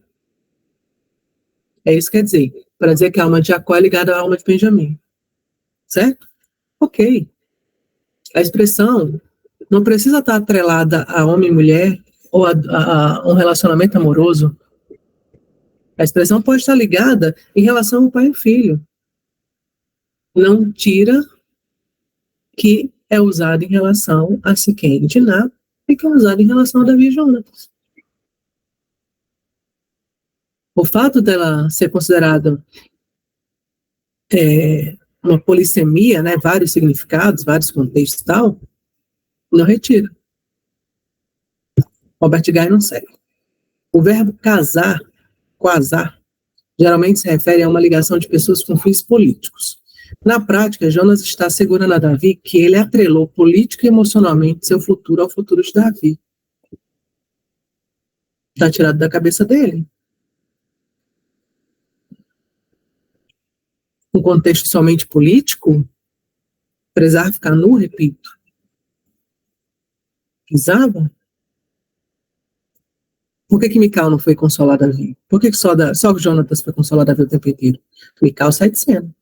É isso que quer dizer, para dizer que a alma de Jacó é ligada à alma de Benjamim. Certo? Ok. A expressão não precisa estar atrelada a homem e mulher ou a um relacionamento amoroso. A expressão pode estar ligada em relação ao pai e filho. não tira que é usado em relação a Siquém e Diná e que é usado em relação a Davi e Jonatas. O fato dela ser considerada uma polissemia, né, vários significados, vários contextos e tal, não retira. Robert Guy não segue. O verbo casar, quasar, geralmente se refere a uma ligação de pessoas com fins políticos. Na prática, Jonas está assegurando a Davi que ele atrelou política e emocionalmente seu futuro ao futuro de Davi. Está tirado da cabeça dele. Um contexto somente político, precisava ficar nu, repito. Precisava? Por que Mical não foi consolar Davi? Por que só Jonatas foi consolar Davi o tempo inteiro? Mical sai de cena.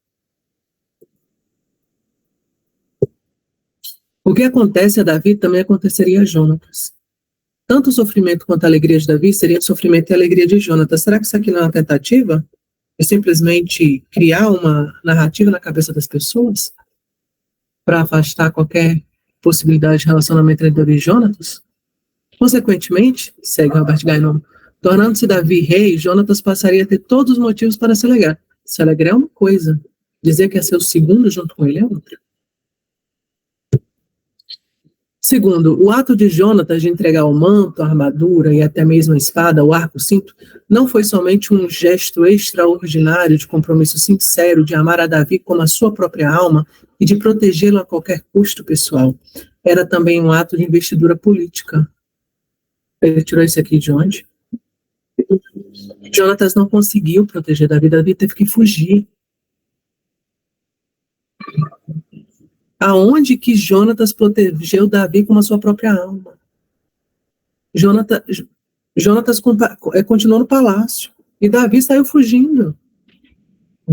O que acontece a Davi também aconteceria a Jonatas. Tanto o sofrimento quanto a alegria de Davi seria o sofrimento e a alegria de Jonatas. Será que isso aqui não é uma tentativa? É simplesmente criar uma narrativa na cabeça das pessoas para afastar qualquer possibilidade de relacionamento entre Davi e Jonatas? Consequentemente, segue Robert Gainon, tornando-se Davi rei, Jonatas passaria a ter todos os motivos para se alegrar. Se alegrar é uma coisa, dizer que é seu segundo junto com ele é outra. Segundo, o ato de Jonatas de entregar o manto, a armadura e até mesmo a espada, o arco, o cinto, não foi somente um gesto extraordinário de compromisso sincero de amar a Davi como a sua própria alma e de protegê-lo a qualquer custo pessoal. Era também um ato de investidura política. Ele tirou isso aqui de onde? Jonatas não conseguiu proteger Davi, Davi teve que fugir. Aonde que Jonatas protegeu Davi como a sua própria alma? Jonatas continuou no palácio e Davi saiu fugindo.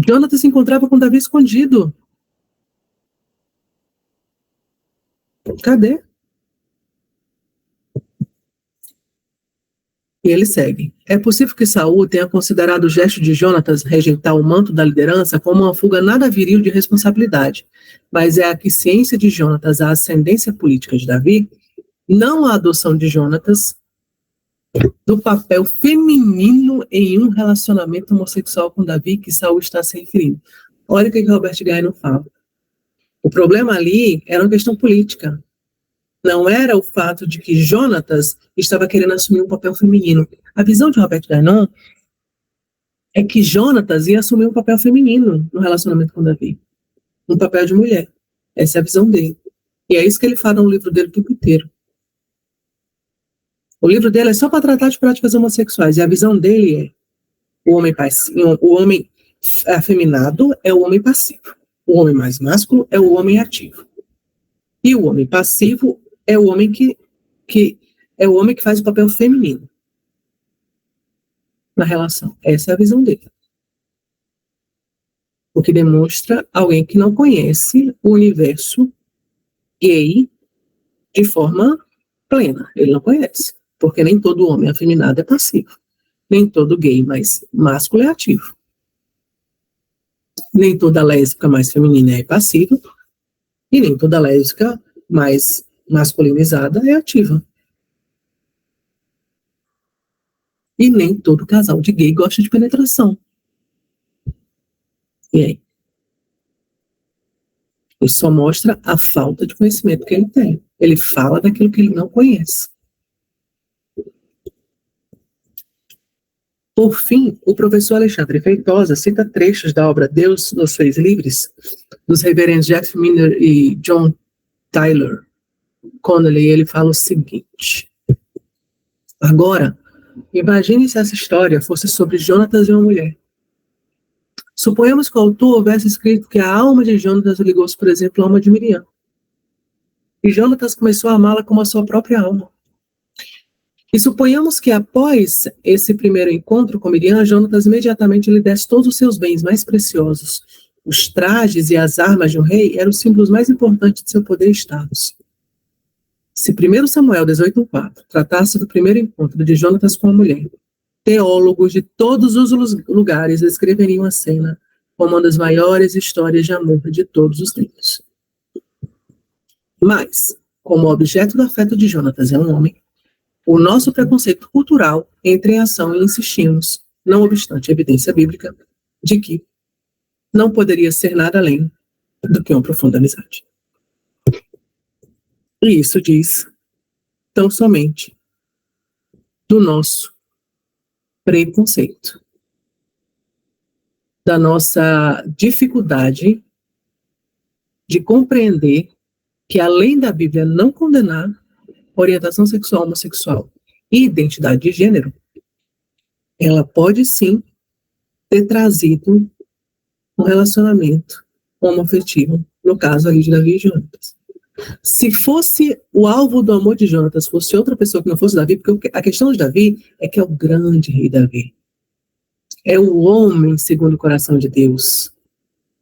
Jonatas se encontrava com Davi escondido. Cadê? E ele segue. É possível que Saul tenha considerado o gesto de Jonatas rejeitar o manto da liderança como uma fuga nada viril de responsabilidade, mas é a aquiescência de Jonatas à ascendência política de Davi, não a adoção de Jonatas do papel feminino em um relacionamento homossexual com Davi que Saul está se referindo. Olha o que Robert Guy não fala. O problema ali era uma questão política. Não era o fato de que Jonatas estava querendo assumir um papel feminino. A visão de Robert Gainon é que Jonatas ia assumir um papel feminino no relacionamento com Davi. Um papel de mulher. Essa é a visão dele. E é isso que ele fala no livro dele o tempo inteiro. O livro dele é só para tratar de práticas homossexuais. E a visão dele é o homem afeminado é o homem passivo. O homem mais másculo é o homem ativo. E o homem passivo é o homem que é o homem que faz o papel feminino na relação. Essa é a visão dele. O que demonstra alguém que não conhece o universo gay de forma plena. Ele não conhece, porque nem todo homem afeminado é passivo. Nem todo gay mais másculo é ativo. Nem toda lésbica mais feminina é passiva. E nem toda lésbica mais masculinizada é ativa. E nem todo casal de gay gosta de penetração. E aí? Isso só mostra a falta de conhecimento que ele tem. Ele fala daquilo que ele não conhece. Por fim, o professor Alexandre Feitosa cita trechos da obra Deus nos fez livres, dos reverendos Jeff Miner e John Tyler Connolly. Ele fala o seguinte: agora, imagine se essa história fosse sobre Jonatas e uma mulher. Suponhamos que o autor houvesse escrito que a alma de Jonatas ligou-se, por exemplo, à alma de Miriam. E Jonatas começou a amá-la como a sua própria alma. E suponhamos que após esse primeiro encontro com Miriam, Jonatas imediatamente lhe desse todos os seus bens mais preciosos. Os trajes e as armas de um rei eram os símbolos mais importantes de seu poder e status. Se 1 Samuel 18:4 tratasse do primeiro encontro de Jonatas com a mulher, teólogos de todos os lugares descreveriam a cena como uma das maiores histórias de amor de todos os tempos. Mas, como o objeto do afeto de Jonatas é um homem, o nosso preconceito cultural entra em ação e insistimos, não obstante a evidência bíblica, de que não poderia ser nada além do que uma profunda amizade. E isso diz tão somente do nosso preconceito, da nossa dificuldade de compreender que, além da Bíblia não condenar orientação sexual homossexual e identidade de gênero, ela pode sim ter trazido um relacionamento homoafetivo, no caso ali de Davi e Jonatas. Se fosse o alvo do amor de Jonatas, fosse outra pessoa que não fosse Davi, porque a questão de Davi é que é o grande rei Davi. É o homem segundo o coração de Deus.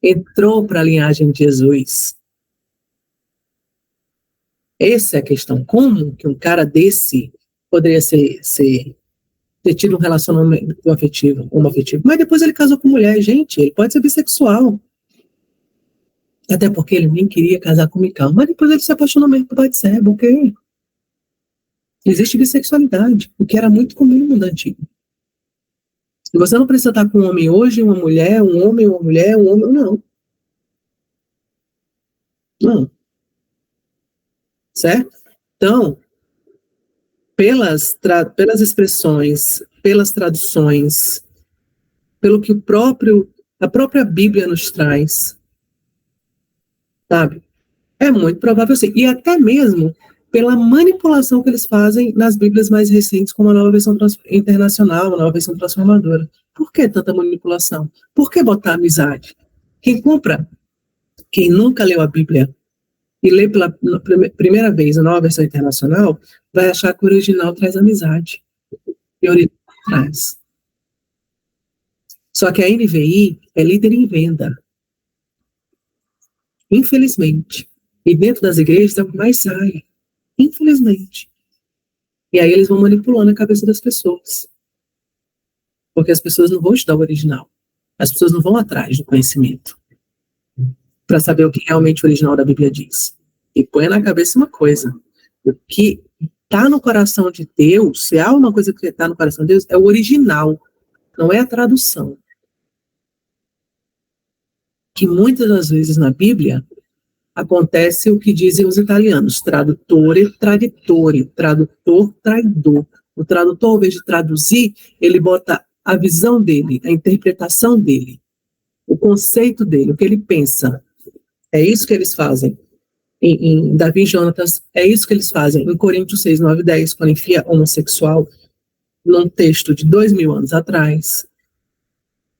Entrou para a linhagem de Jesus. Essa é a questão. Como que um cara desse poderia ter tido um relacionamento afetivo, homoafetivo? Mas depois ele casou com mulher. Gente, ele pode ser bissexual. Até porque ele nem queria casar com Mical. Mas depois ele se apaixonou mesmo por Batseba, ok? Existe bissexualidade, o que era muito comum no mundo antigo. E você não precisa estar com um homem hoje, uma mulher, um homem, uma mulher, um homem, não. Não. Certo? Então, pelas expressões, pelas traduções, pelo que a própria Bíblia nos traz, sabe? É muito provável sim. E até mesmo pela manipulação que eles fazem nas Bíblias mais recentes, como a nova versão internacional, a nova versão transformadora. Por que tanta manipulação? Por que botar amizade? Quem compra, quem nunca leu a Bíblia e lê pela primeira vez a nova versão internacional, vai achar que o original traz amizade. E o original traz. Só que a NVI é líder em venda. Infelizmente. E dentro das igrejas é o que mais sai. Infelizmente. E aí eles vão manipulando a cabeça das pessoas. Porque as pessoas não vão estudar o original. As pessoas não vão atrás do conhecimento para saber o que realmente o original da Bíblia diz. E põe na cabeça uma coisa. O que está no coração de Deus, se há uma coisa que está no coração de Deus, é o original, não é a tradução. Que muitas das vezes na Bíblia acontece o que dizem os italianos, tradutore, traditore, tradutor, traidor. O tradutor, ao invés de traduzir, ele bota a visão dele, a interpretação dele, o conceito dele, o que ele pensa. É isso que eles fazem em Davi e Jonatas, é isso que eles fazem em Coríntios 6, 9 e 10, quando enfia homossexual num texto de 2000 anos atrás.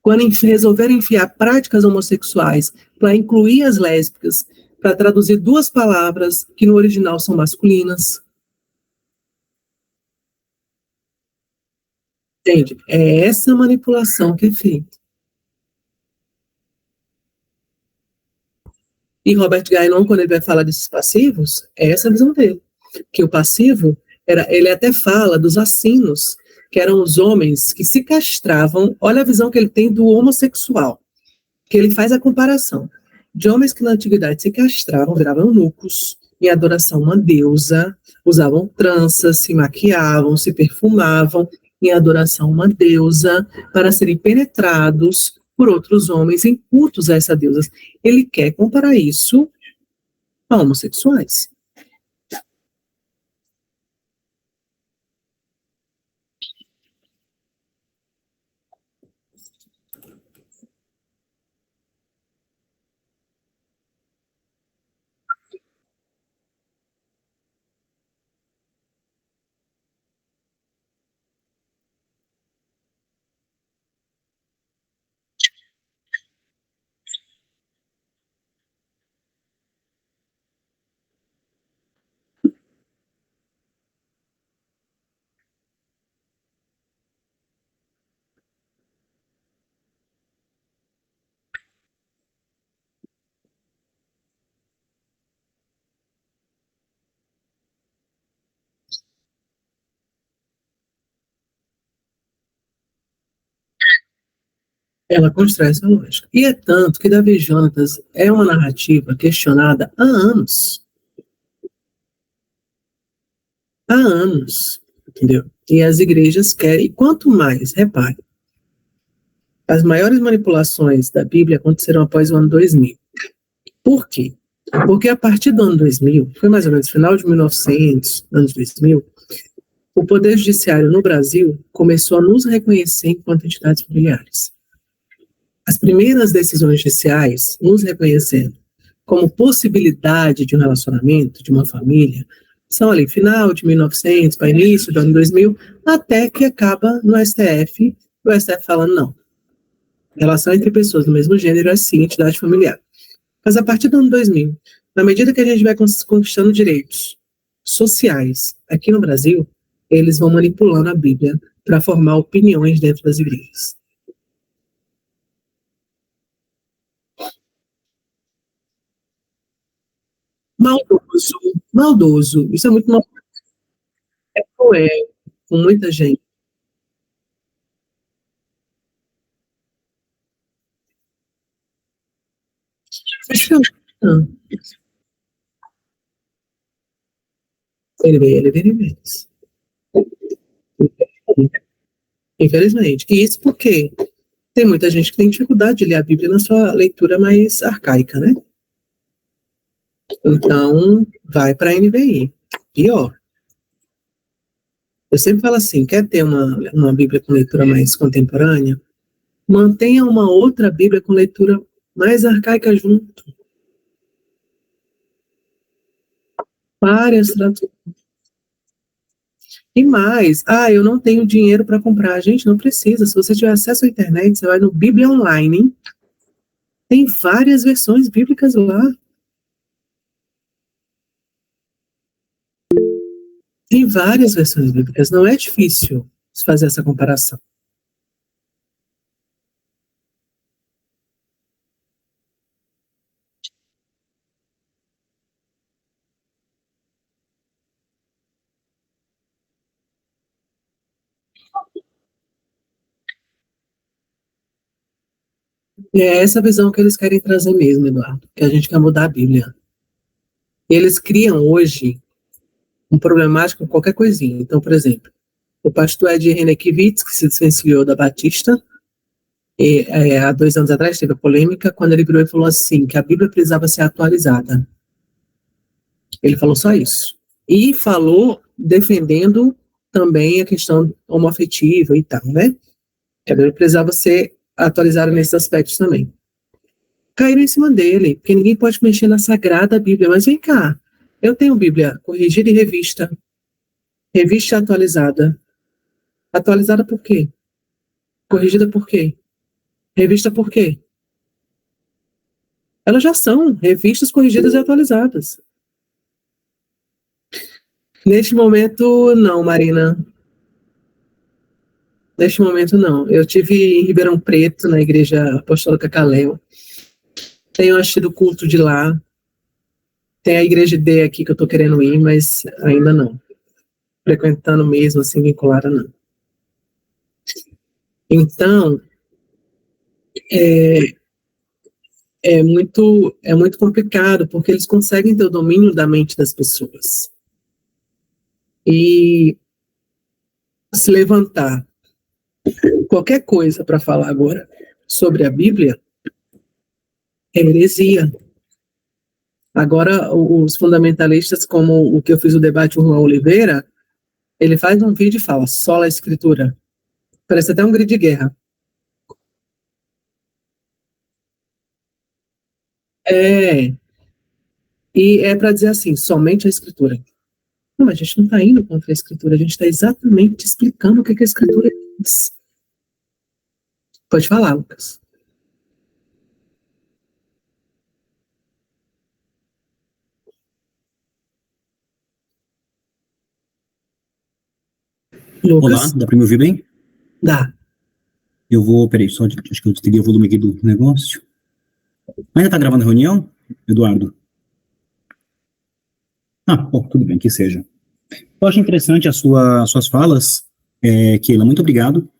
Quando resolveram enfiar práticas homossexuais para incluir as lésbicas, para traduzir duas palavras que no original são masculinas. Entende? É essa manipulação que é feita. E Robert Gainon, quando ele vai falar desses passivos, é essa a visão dele. Que o passivo, ele até fala dos assinos, que eram os homens que se castravam. Olha a visão que ele tem do homossexual, que ele faz a comparação de homens que na antiguidade se castravam, viravam eunucos, em adoração a uma deusa, usavam tranças, se maquiavam, se perfumavam, em adoração a uma deusa, para serem penetrados por outros homens em cultos a essa deusa. Ele quer comparar isso a homossexuais. Ela constrói essa lógica. E é tanto que Davi Jonatas é uma narrativa questionada há anos. Há anos, entendeu? E as igrejas querem, e quanto mais, repare, as maiores manipulações da Bíblia aconteceram após o ano 2000. Por quê? Porque a partir do ano 2000, foi mais ou menos final de 1900, anos 2000, o Poder Judiciário no Brasil começou a nos reconhecer enquanto entidades familiares. As primeiras decisões judiciais nos reconhecendo como possibilidade de um relacionamento, de uma família, são ali final de 1900 para início do ano 2000, até que acaba no STF, o STF falando não. Relação entre pessoas do mesmo gênero é sim entidade familiar. Mas a partir do ano 2000, na medida que a gente vai conquistando direitos sociais aqui no Brasil, eles vão manipulando a Bíblia para formar opiniões dentro das igrejas. Maldoso, maldoso. Isso é muito mal, é cruel com muita gente. Fechou. Ah, ele vem vezes. Infelizmente. E isso porque tem muita gente que tem dificuldade de ler a Bíblia na sua leitura mais arcaica, né? Então, vai para a NVI. Pior. Eu sempre falo assim, quer ter uma Bíblia com leitura mais contemporânea? Mantenha uma outra Bíblia com leitura mais arcaica junto. Várias traduções. E mais, eu não tenho dinheiro para comprar. Gente, não precisa. Se você tiver acesso à internet, você vai no Bíblia Online. Tem várias versões bíblicas lá. Tem várias versões bíblicas. Não é difícil fazer essa comparação. E é essa visão que eles querem trazer mesmo, Eduardo. Que a gente quer mudar a Bíblia. E eles criam hoje um problemático com qualquer coisinha. Então, por exemplo, o pastor Ed Renekiewicz, que se desvencilhou da Batista, há 2 anos atrás teve a polêmica, quando ele virou e falou assim, que a Bíblia precisava ser atualizada. Ele falou só isso. E falou defendendo também a questão homoafetiva e tal, né? Que a Bíblia precisava ser atualizada nesses aspectos também. Caíram em cima dele, porque ninguém pode mexer na sagrada Bíblia. Mas vem cá, eu tenho Bíblia corrigida e revista. Revista atualizada. Atualizada por quê? Corrigida por quê? Revista por quê? Elas já são revistas corrigidas e atualizadas. Neste momento, não, Marina. Neste momento, não. Eu tive em Ribeirão Preto, na Igreja Apostólica Calel. Tenho assistido o culto de lá. Tem a Igreja D aqui que eu estou querendo ir, mas ainda não. Frequentando mesmo, assim, vinculada, não. Então, é, é muito complicado, porque eles conseguem ter o domínio da mente das pessoas. E se levantar qualquer coisa para falar agora sobre a Bíblia é heresia. Agora, os fundamentalistas, como o que eu fiz o debate com o Juan Oliveira, ele faz um vídeo e fala, sola a escritura. Parece até um grito de guerra. E é para dizer assim, somente a escritura. Não, mas a gente não está indo contra a escritura, a gente está exatamente explicando o que a escritura diz. Pode falar, Lucas. Olá, dá para me ouvir bem? Dá. Eu vou, peraí, só acho que eu teria o volume aqui do negócio. Ainda está gravando a reunião, Eduardo? Bom, tudo bem, que seja. Eu acho interessante suas falas, Keila, muito obrigado.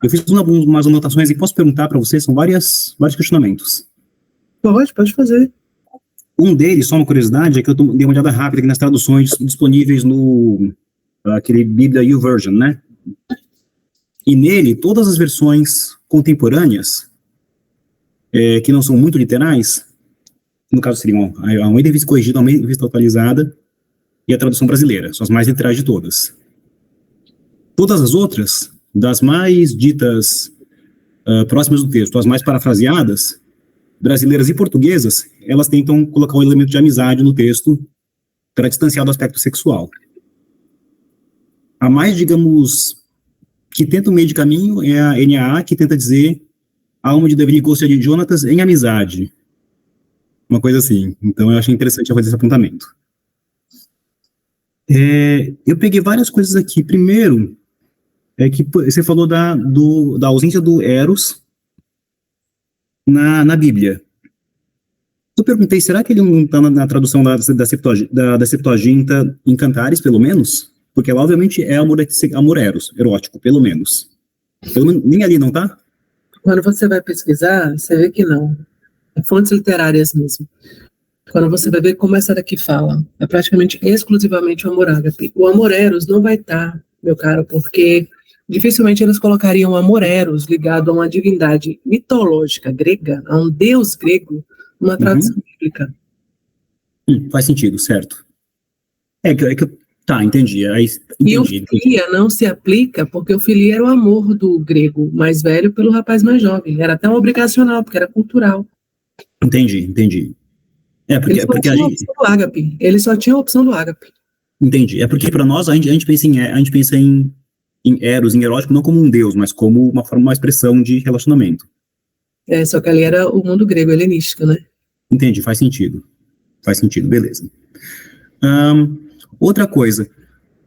Eu fiz umas anotações e posso perguntar para você, são vários questionamentos. Pode fazer. Um deles, só uma curiosidade, é que eu dei uma olhada rápida aqui nas traduções disponíveis no aquele Bíblia YouVersion, né? E nele, todas as versões contemporâneas, que não são muito literais, no caso seriam a Almeida Revista Corrigida, a Almeida Revista Atualizada e a tradução brasileira, são as mais literais de todas. Todas as outras, das mais ditas próximas do texto, as mais parafraseadas, brasileiras e portuguesas, elas tentam colocar um elemento de amizade no texto para distanciar do aspecto sexual. A mais, digamos, que tenta um meio de caminho é a NAA, que tenta dizer a alma de Davi gosta de Jonatas em amizade. Uma coisa assim. Então, eu achei interessante fazer esse apontamento. Eu peguei várias coisas aqui. Primeiro, é que você falou da ausência do Eros na Bíblia. Eu perguntei, será que ele não está na tradução da Septuaginta em Cantares, pelo menos? Porque ela, obviamente, é amor eros, erótico, pelo menos. Nem ali não tá? Quando você vai pesquisar, você vê que não. É fontes literárias mesmo. Quando você vai ver como essa daqui fala, é praticamente exclusivamente o amor ágape. O amor eros não vai estar, meu caro, porque dificilmente eles colocariam o amor eros ligado a uma divindade mitológica grega, a um deus grego, numa tradução bíblica. Faz sentido, certo. Tá, entendi. E o filia não se aplica porque o filia era o amor do grego mais velho pelo rapaz mais jovem. Era até um obrigacional, porque era cultural. Entendi. Porque a gente... Ele só tinha a opção do ágape. Entendi. É porque para nós a gente pensa em eros, em erótico, não como um deus, mas como uma expressão de relacionamento. Só que ali era o mundo grego helenístico, né? Entendi, faz sentido, beleza. Outra coisa,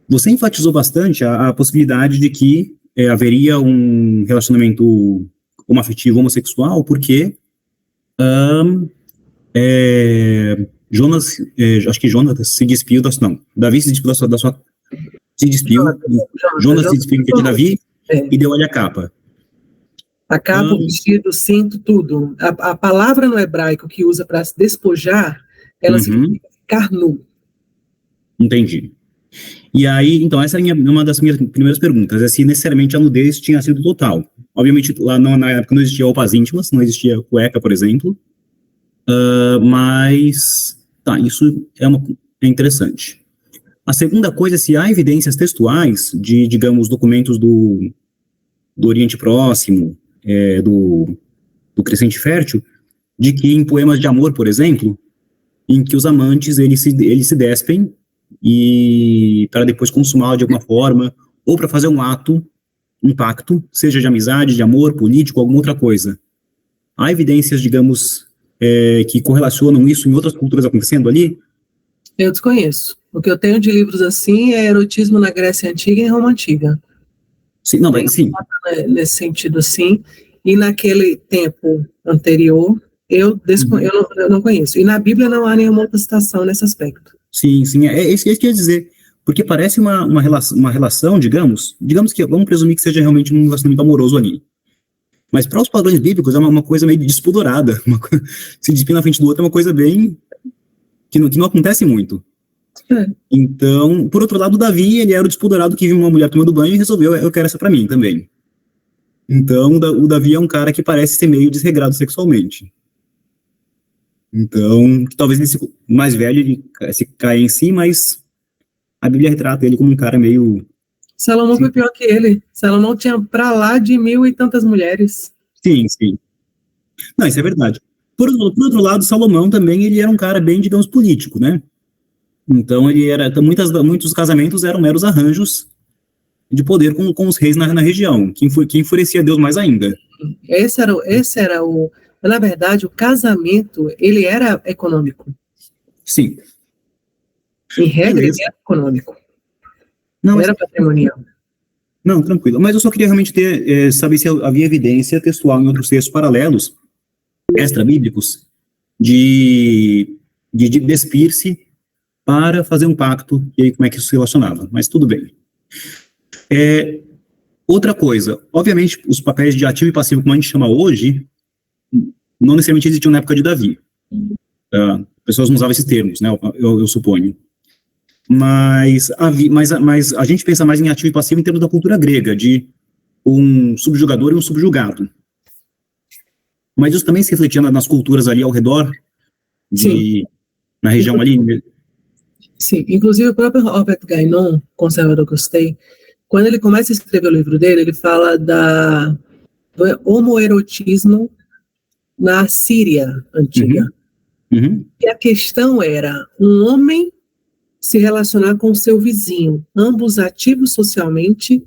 você enfatizou bastante a possibilidade de que haveria um relacionamento homoafetivo homossexual, porque acho que Jonatas se despiu Davi se despiu Jonas se despiu de Davi e deu olha a capa. A capa, o vestido, o cinto, tudo. A palavra no hebraico que usa para se despojar, ela significa ficar nu. Entendi. E aí, então, essa é uma das minhas primeiras perguntas, é se necessariamente a nudez tinha sido total. Obviamente, lá na época não existia roupas íntimas, não existia cueca, por exemplo, mas, isso é interessante. A segunda coisa é se há evidências textuais de, digamos, documentos do Oriente Próximo, do Crescente Fértil, de que em poemas de amor, por exemplo, em que os amantes eles se despem e para depois consumá-lo de alguma forma, ou para fazer um pacto, seja de amizade, de amor, político, alguma outra coisa. Há evidências, digamos, que correlacionam isso em outras culturas acontecendo ali? Eu desconheço. O que eu tenho de livros assim é erotismo na Grécia Antiga e Roma Antiga. Sim, sim. Nesse sentido, assim. E naquele tempo anterior, eu não conheço. E na Bíblia não há nenhuma outra citação nesse aspecto. Sim, é isso que eu ia dizer. Porque parece uma relação, digamos que, vamos presumir que seja realmente um relacionamento amoroso ali. Mas para os padrões bíblicos é uma coisa meio despudorada. Se despir na frente do outro é uma coisa bem... que não acontece muito. Então, por outro lado, o Davi, ele era o despudorado que viu uma mulher tomando banho e resolveu, eu quero essa pra mim também. Então, o Davi é um cara que parece ser meio desregrado sexualmente. Então, talvez ele mais velho, ele se caia em si, mas a Bíblia retrata ele como um cara meio... Salomão foi pior que ele. Salomão tinha pra lá de 1.000 e tantas mulheres. Sim. Não, isso é verdade. Por outro lado, Salomão também, ele era um cara bem, digamos, político, né? Então, ele era... Muitos casamentos eram meros arranjos de poder com os reis na região, que enfurecia Deus mais ainda. Esse era o... Na verdade, o casamento, ele era econômico. Sim. Em regra, ele era econômico. Não era patrimonial. Não, tranquilo. Mas eu só queria realmente saber se havia evidência textual em outros textos paralelos, extra-bíblicos, de despir-se para fazer um pacto, e aí como é que isso se relacionava. Mas tudo bem. Outra coisa, obviamente, os papéis de ativo e passivo, como a gente chama hoje, não necessariamente existiam na época de Davi. Pessoas não usavam esses termos, né, eu suponho. Mas a gente pensa mais em ativo e passivo em termos da cultura grega, de um subjugador e um subjugado. Mas isso também se refletia nas culturas ali ao redor, na região ali. Sim, inclusive o próprio Robert Gainon, conservador que eu citei, quando ele começa a escrever o livro dele, ele fala do homoerotismo na Síria antiga. E a questão era um homem se relacionar com o seu vizinho, ambos ativos socialmente,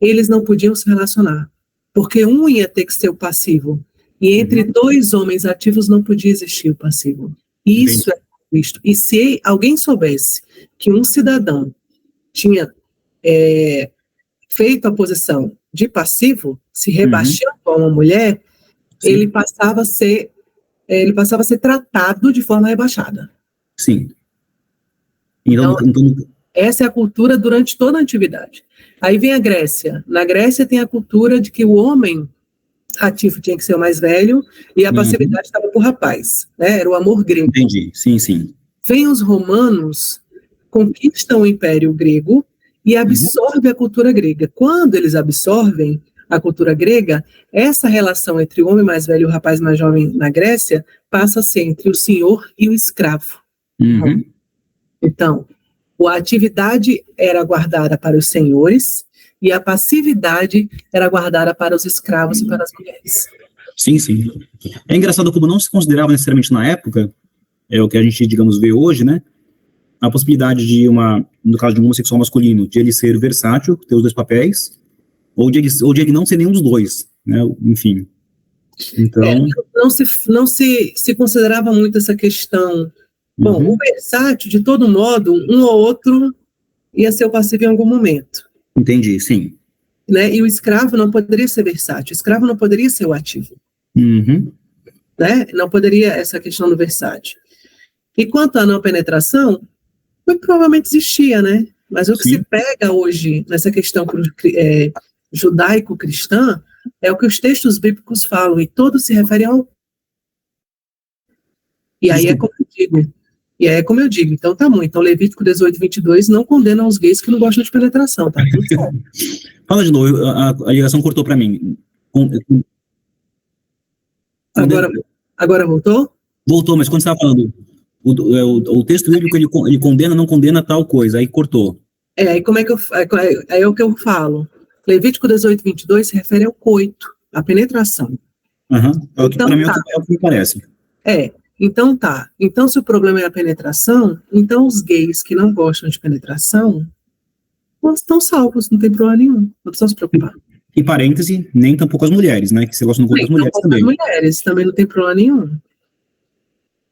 eles não podiam se relacionar, porque um ia ter que ser o passivo, e entre dois homens ativos não podia existir o passivo. Isso é visto. E se alguém soubesse que um cidadão tinha feito a posição de passivo, se rebaixando a uma mulher, ele passava a ser tratado de forma rebaixada. Sim. Então, essa é a cultura durante toda a antiguidade. Aí vem a Grécia. Na Grécia tem a cultura de que o homem ativo tinha que ser o mais velho e a passividade estava para o rapaz, né? Era o amor grego. Entendi, sim. Vem os romanos, conquistam o Império Grego e absorvem a cultura grega. Quando eles absorvem a cultura grega, essa relação entre o homem mais velho e o rapaz mais jovem na Grécia passa a ser entre o senhor e o escravo. Então, a atividade era guardada para os senhores e a passividade era guardada para os escravos e para as mulheres. Sim. É engraçado como não se considerava necessariamente na época, é o que a gente, digamos, vê hoje, né? A possibilidade no caso de um homossexual masculino, de ele ser versátil, ter os dois papéis, ou de ele não ser nenhum dos dois, né? Enfim. Então... não se considerava muito essa questão. Bom, o versátil, de todo modo, um ou outro ia ser o passivo em algum momento. Entendi, sim. Né? E o escravo não poderia ser versátil, o escravo não poderia ser o ativo. Né? Não poderia essa questão do versátil. E quanto à não penetração, provavelmente existia, né? Mas o que se pega hoje nessa questão judaico-cristã é o que os textos bíblicos falam, e todos se referem ao... E aí é como eu digo, então tá bom. Então Levítico 18:22 não condena os gays que não gostam de penetração, tá tudo certo. Fala de novo, a ligação cortou para mim. Agora voltou? Voltou, mas quando você estava falando, o texto bíblico ele condena, não condena tal coisa, aí cortou. Aí como é que é o que eu falo. Levítico 18:22 se refere ao coito, à penetração. Para mim é o que me parece. Então tá. Então, se o problema é a penetração, então os gays que não gostam de penetração estão salvos, não tem problema nenhum. Não precisam se preocupar. Em parêntese, nem tampouco as mulheres, né? Que você gosta muito das mulheres também. As mulheres também não tem problema nenhum.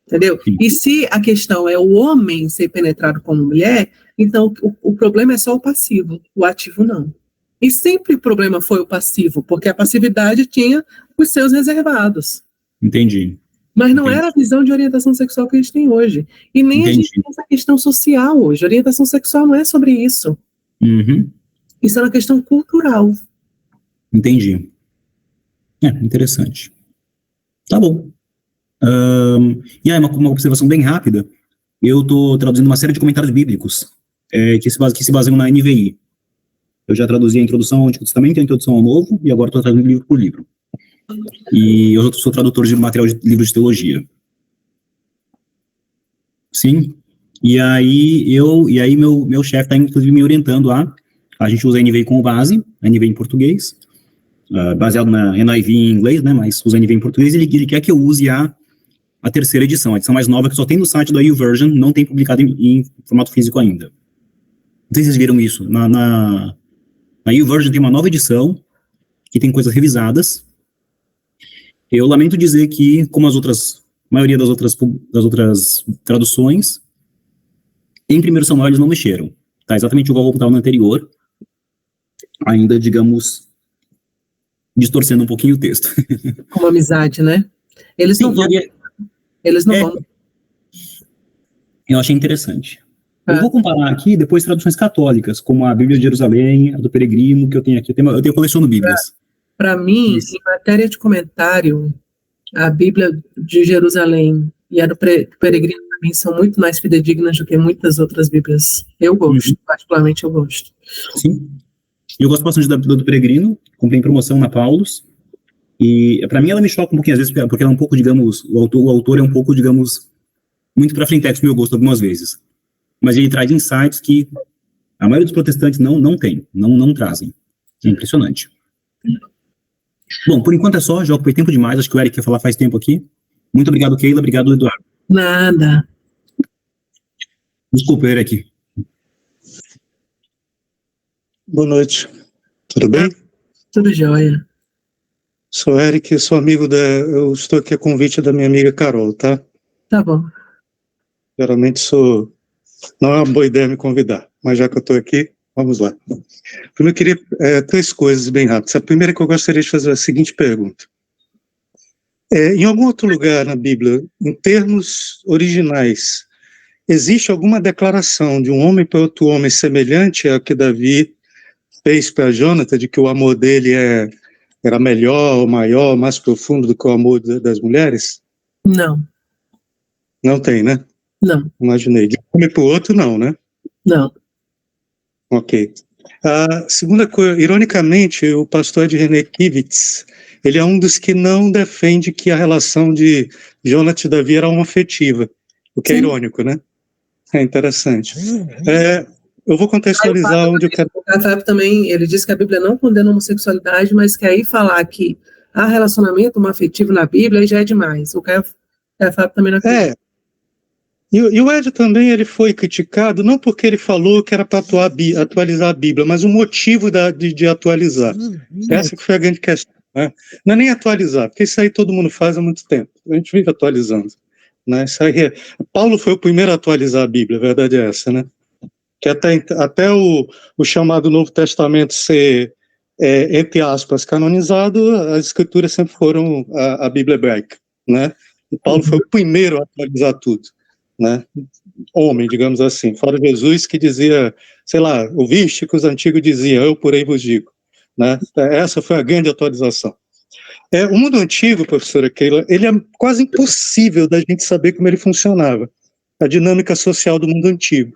Entendeu? E se a questão é o homem ser penetrado como mulher, então o problema é só o passivo, o ativo não. E sempre o problema foi o passivo, porque a passividade tinha os seus reservados. Entendi. Mas não era a visão de orientação sexual que a gente tem hoje. E nem a gente tem essa questão social hoje. Orientação sexual não é sobre isso. Isso é uma questão cultural. Entendi. Interessante. Tá bom. E aí, uma observação bem rápida. Eu estou traduzindo uma série de comentários bíblicos que se baseiam na NVI. Eu já traduzi a introdução ao Antigo Testamento e a introdução ao Novo, e agora estou traduzindo livro por livro. E eu sou tradutor de material de livros de teologia. Sim. E aí meu chefe está, inclusive, me orientando a gente usa a NVI como base, a NVI em português, baseado na NIV em inglês, né, mas usa a NVI em português, e ele quer que eu use a terceira edição, a edição mais nova, que só tem no site da YouVersion, não tem publicado em formato físico ainda. Não sei se vocês viram isso. Na YouVersion tem uma nova edição, que tem coisas revisadas. Eu lamento dizer que, como a maioria das outras traduções, em 1 Samuel eles não mexeram. Tá exatamente igual ao que estava no anterior, ainda, digamos, distorcendo um pouquinho o texto. Como amizade, né? Eles não vão. Eu achei interessante. Eu vou comparar aqui depois traduções católicas, como a Bíblia de Jerusalém, a do Peregrino, que eu tenho aqui. Eu coleciono Bíblias. Para mim, em matéria de comentário, a Bíblia de Jerusalém e a do Peregrino também são muito mais fidedignas do que muitas outras Bíblias. Eu gosto, particularmente eu gosto. Sim. Eu gosto bastante da do Peregrino, comprei em promoção na Paulus, e para mim ela me choca um pouquinho às vezes, porque ela é um pouco, digamos, o autor é um pouco, digamos, muito para frente do meu gosto algumas vezes. Mas ele traz insights que a maioria dos protestantes não tem, não trazem. É impressionante. Bom, por enquanto é só, já ocupei tempo demais, acho que o Eric quer falar faz tempo aqui. Muito obrigado, Keila, obrigado, Eduardo. Nada. Desculpa, Eric. Boa noite, tudo bem? Tudo jóia. Sou Eric, sou amigo eu estou aqui a convite da minha amiga Carol, tá? Tá bom. Geralmente não é uma boa ideia me convidar, mas já que eu estou aqui, vamos lá. Primeiro eu queria 3 coisas bem rápidas. A primeira é que eu gostaria de fazer a seguinte pergunta. Em algum outro lugar na Bíblia, em termos originais, existe alguma declaração de um homem para outro homem semelhante ao que Davi fez para Jonathan, de que o amor dele era melhor, maior, mais profundo do que o amor das mulheres? Não. Não tem, né? Não. Imaginei. De um homem para o outro, não, né? Não. Ok. A segunda coisa, ironicamente, o pastor Ed René Kivitz, ele é um dos que não defende que a relação de Jonathan e Davi era homoafetiva, o que é irônico, né? É interessante. Eu vou contextualizar onde eu quero... O Caio Fábio também, ele diz que a Bíblia não condena a homossexualidade, mas que aí falar que há relacionamento homoafetivo na Bíblia aí já é demais. O Caio Fábio também não acredita. E o Ed também ele foi criticado, não porque ele falou que era para atualizar a Bíblia, mas o motivo de atualizar. Essa que foi a grande questão. Né? Não é nem atualizar, porque isso aí todo mundo faz há muito tempo. A gente vive atualizando. Né? Isso aí Paulo foi o primeiro a atualizar a Bíblia, a verdade é essa, né? Que até o chamado Novo Testamento ser, entre aspas, canonizado, as escrituras sempre foram a Bíblia hebraica, né? E Paulo foi o primeiro a atualizar tudo, né? Homem, digamos assim, fora Jesus que dizia, sei lá, ouviste que os antigos diziam, eu porém vos digo, né? Essa foi a grande atualização. O mundo antigo, professora Keila, ele é quase impossível da gente saber como ele funcionava, a dinâmica social do mundo antigo.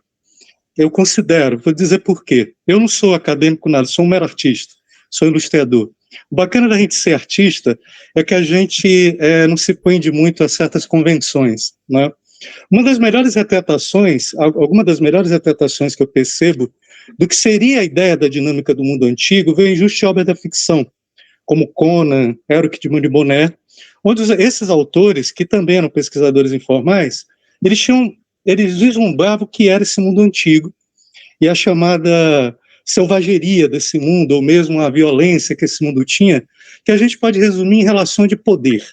Eu considero, vou dizer por quê. Eu não sou acadêmico nada, sou um mero artista, sou ilustrador. O bacana da gente ser artista é que a gente não se prende muito a certas convenções, né? Alguma das melhores retratações que eu percebo do que seria a ideia da dinâmica do mundo antigo vem justo de obra da ficção, como Conan, Eric de Monibonnet, onde esses autores, que também eram pesquisadores informais, eles vislumbravam o que era esse mundo antigo e a chamada selvageria desse mundo, ou mesmo a violência que esse mundo tinha, que a gente pode resumir em relações de poder,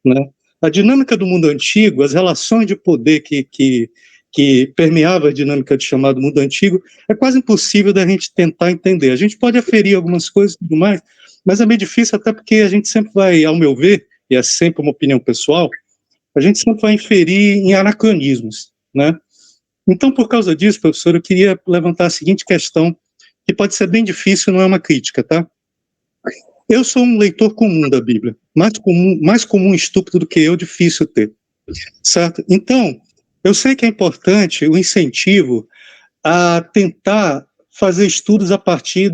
né? A dinâmica do mundo antigo, as relações de poder que permeava a dinâmica de chamado mundo antigo, é quase impossível da gente tentar entender. A gente pode aferir algumas coisas e tudo mais, mas é meio difícil até porque a gente sempre vai, ao meu ver, e é sempre uma opinião pessoal, a gente sempre vai inferir em anacronismos, né? Então, por causa disso, professor, eu queria levantar a seguinte questão, que pode ser bem difícil, não é uma crítica, tá? Eu sou um leitor comum da Bíblia, mais comum e estúpido do que eu, difícil ter, certo? Então, eu sei que é importante o incentivo a tentar fazer estudos a partir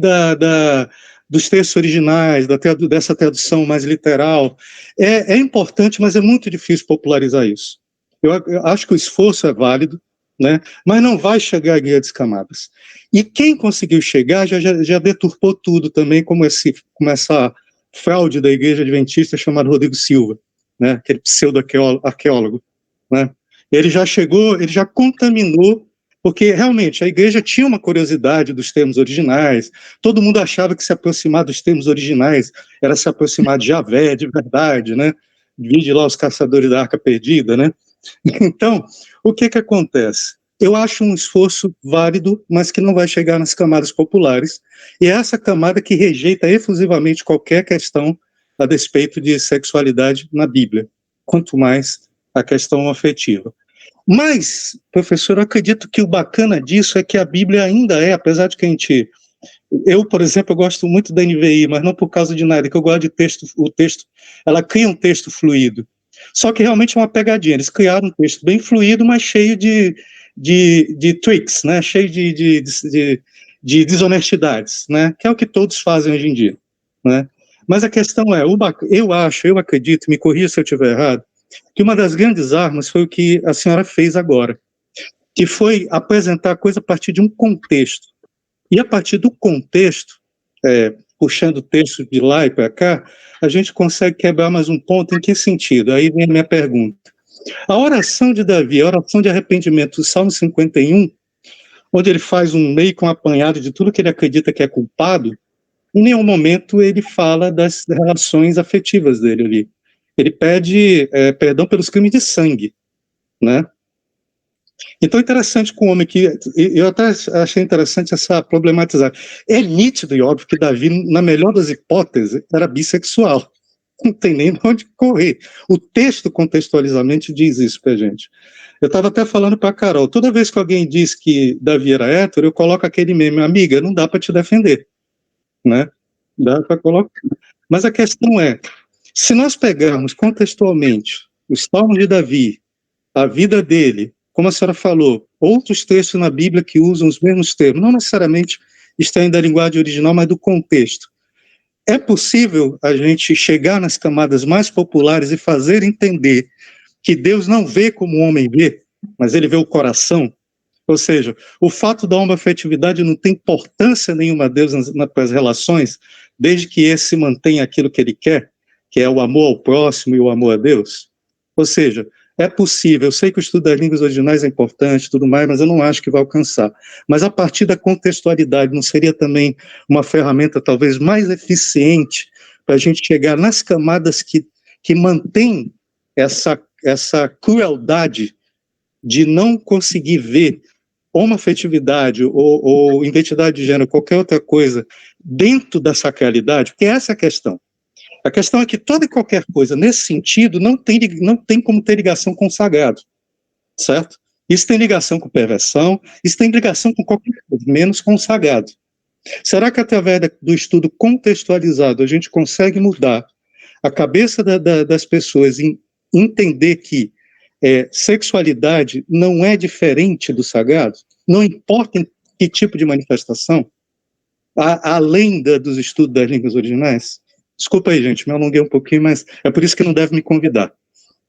dos textos originais, dessa tradução mais literal. É importante, mas é muito difícil popularizar isso. Eu acho que o esforço é válido, né? Mas não vai chegar a grandes camadas. E quem conseguiu chegar já deturpou tudo também, como essa fraude da Igreja Adventista chamado Rodrigo Silva, né? Aquele pseudo-arqueólogo, né? Ele já chegou, ele já contaminou, porque realmente a Igreja tinha uma curiosidade dos termos originais, todo mundo achava que se aproximar dos termos originais era se aproximar de Javé, de verdade, né? Vide lá os caçadores da Arca Perdida, né? Então, o que acontece? Eu acho um esforço válido, mas que não vai chegar nas camadas populares, e é essa camada que rejeita efusivamente qualquer questão a despeito de sexualidade na Bíblia, quanto mais a questão afetiva. Mas, professor, eu acredito que o bacana disso é que a Bíblia ainda é, apesar de que a gente... Eu, por exemplo, eu gosto muito da NVI, mas não por causa de nada, que eu gosto de texto, o texto, ela cria um texto fluido. Só que realmente é uma pegadinha, eles criaram um texto bem fluido, mas cheio de tricks, né? Cheio de desonestidades, né? Que é o que todos fazem hoje em dia, né? Mas a questão é, eu acredito, me corrija se eu estiver errado, que uma das grandes armas foi o que a senhora fez agora, que foi apresentar a coisa a partir de um contexto. E a partir do contexto, puxando o texto de lá e para cá, a gente consegue quebrar mais um ponto. Em que sentido? Aí vem a minha pergunta. A oração de Davi, a oração de arrependimento do Salmo 51, onde ele faz meio que um apanhado de tudo que ele acredita que é culpado, em nenhum momento ele fala das relações afetivas dele ali. Ele pede perdão pelos crimes de sangue, né? Então, interessante com o homem que... Eu até achei interessante essa problematizar. É nítido e óbvio que Davi, na melhor das hipóteses, era bissexual. Não tem nem de onde correr. O texto, contextualizamente, diz isso pra gente. Eu estava até falando para a Carol, toda vez que alguém diz que Davi era hétero, eu coloco aquele meme, amiga, não dá para te defender, né? Dá para colocar. Mas a questão é, se nós pegarmos contextualmente os Salmos de Davi, a vida dele, como a senhora falou, outros textos na Bíblia que usam os mesmos termos, não necessariamente extraem da linguagem original, mas do contexto. É possível a gente chegar nas camadas mais populares e fazer entender que Deus não vê como o homem vê, mas ele vê o coração? Ou seja, o fato da homoafetividade não tem importância nenhuma a Deus nas relações, desde que esse mantenha aquilo que ele quer, que é o amor ao próximo e o amor a Deus. Ou seja, é possível, eu sei que o estudo das línguas originais é importante, tudo mais, mas eu não acho que vai alcançar. Mas a partir da contextualidade, não seria também uma ferramenta talvez mais eficiente para a gente chegar nas camadas que mantém essa crueldade de não conseguir ver homoafetividade ou identidade de gênero, qualquer outra coisa, dentro da sacralidade? Porque essa é a questão. A questão é que toda e qualquer coisa, nesse sentido, não tem como ter ligação com o sagrado, certo? Isso tem ligação com perversão, isso tem ligação com qualquer coisa, menos com o sagrado. Será que através do estudo contextualizado a gente consegue mudar a cabeça das pessoas em entender que sexualidade não é diferente do sagrado? Não importa em que tipo de manifestação, além dos estudos das línguas originais? Desculpa aí, gente, me alonguei um pouquinho, mas é por isso que não deve me convidar.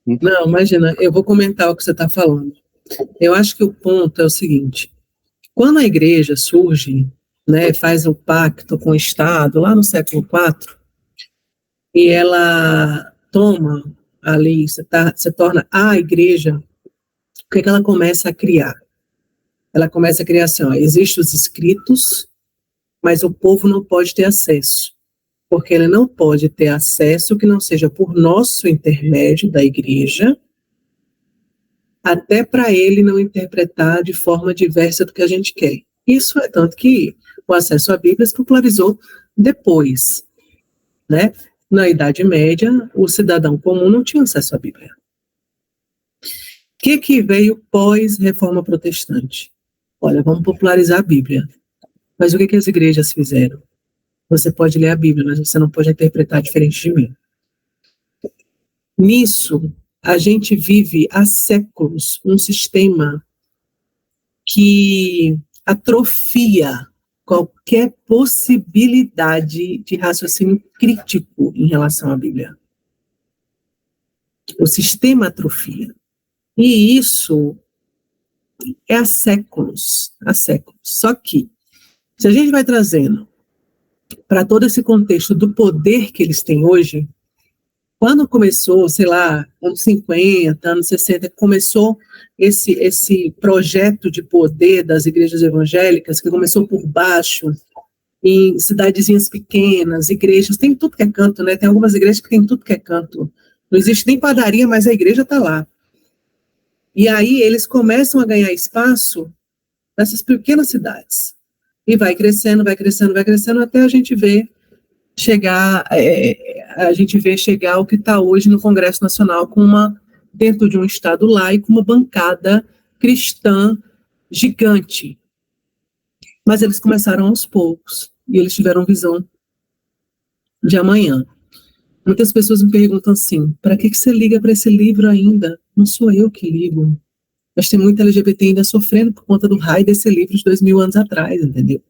Não, imagina, eu vou comentar o que você está falando. Eu acho que o ponto é o seguinte: quando a igreja surge, né, faz o pacto com o Estado, lá no século IV, e ela toma ali, se torna a igreja, o que ela começa a criar? Ela começa a criar assim, existem os escritos, mas o povo não pode ter acesso. Porque ele não pode ter acesso que não seja por nosso intermédio da igreja, até para ele não interpretar de forma diversa do que a gente quer. Isso é tanto que o acesso à Bíblia se popularizou depois, né? Na Idade Média, o cidadão comum não tinha acesso à Bíblia. O que veio pós-Reforma Protestante? Olha, vamos popularizar a Bíblia. Mas o que as igrejas fizeram? Você pode ler a Bíblia, mas você não pode interpretar diferente de mim. Nisso, a gente vive há séculos um sistema que atrofia qualquer possibilidade de raciocínio crítico em relação à Bíblia. O sistema atrofia. E isso é há séculos, há séculos. Só que, se a gente vai trazendo para todo esse contexto do poder que eles têm hoje, quando começou, sei lá, anos 50, anos 60, começou esse projeto de poder das igrejas evangélicas, que começou por baixo, em cidadezinhas pequenas, igrejas, tem tudo que é canto, né? Tem algumas igrejas que tem tudo que é canto. Não existe nem padaria, mas a igreja está lá. E aí eles começam a ganhar espaço nessas pequenas cidades. E vai crescendo, até a gente ver chegar ao que está hoje no Congresso Nacional com uma dentro de um Estado laico, uma bancada cristã gigante. Mas eles começaram aos poucos, e eles tiveram visão de amanhã. Muitas pessoas me perguntam assim, para que você liga para esse livro ainda? Não sou eu que ligo. Mas tem muita LGBT ainda sofrendo por conta do raio desse livro de 2000 anos atrás, entendeu?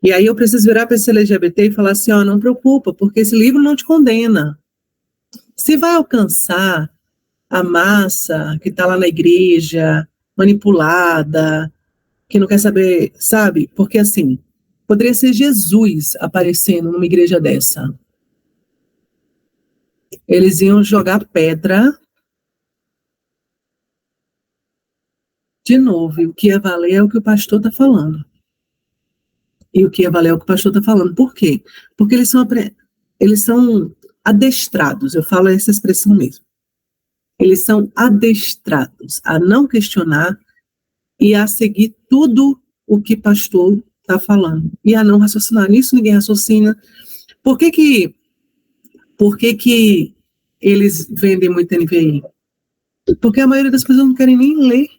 E aí eu preciso virar para esse LGBT e falar assim, ó, não preocupa, porque esse livro não te condena. Se vai alcançar a massa que está lá na igreja, manipulada, que não quer saber, sabe? Porque assim, poderia ser Jesus aparecendo numa igreja dessa. Eles iam jogar pedra de novo, e o que ia valer é o que o pastor está falando. E o que ia valer é o que o pastor está falando. Por quê? Porque eles são adestrados, eu falo essa expressão mesmo. Eles são adestrados a não questionar e a seguir tudo o que pastor está falando. E a não raciocinar. Nisso ninguém raciocina. Por que eles vendem muito NVI? Porque a maioria das pessoas não querem nem ler.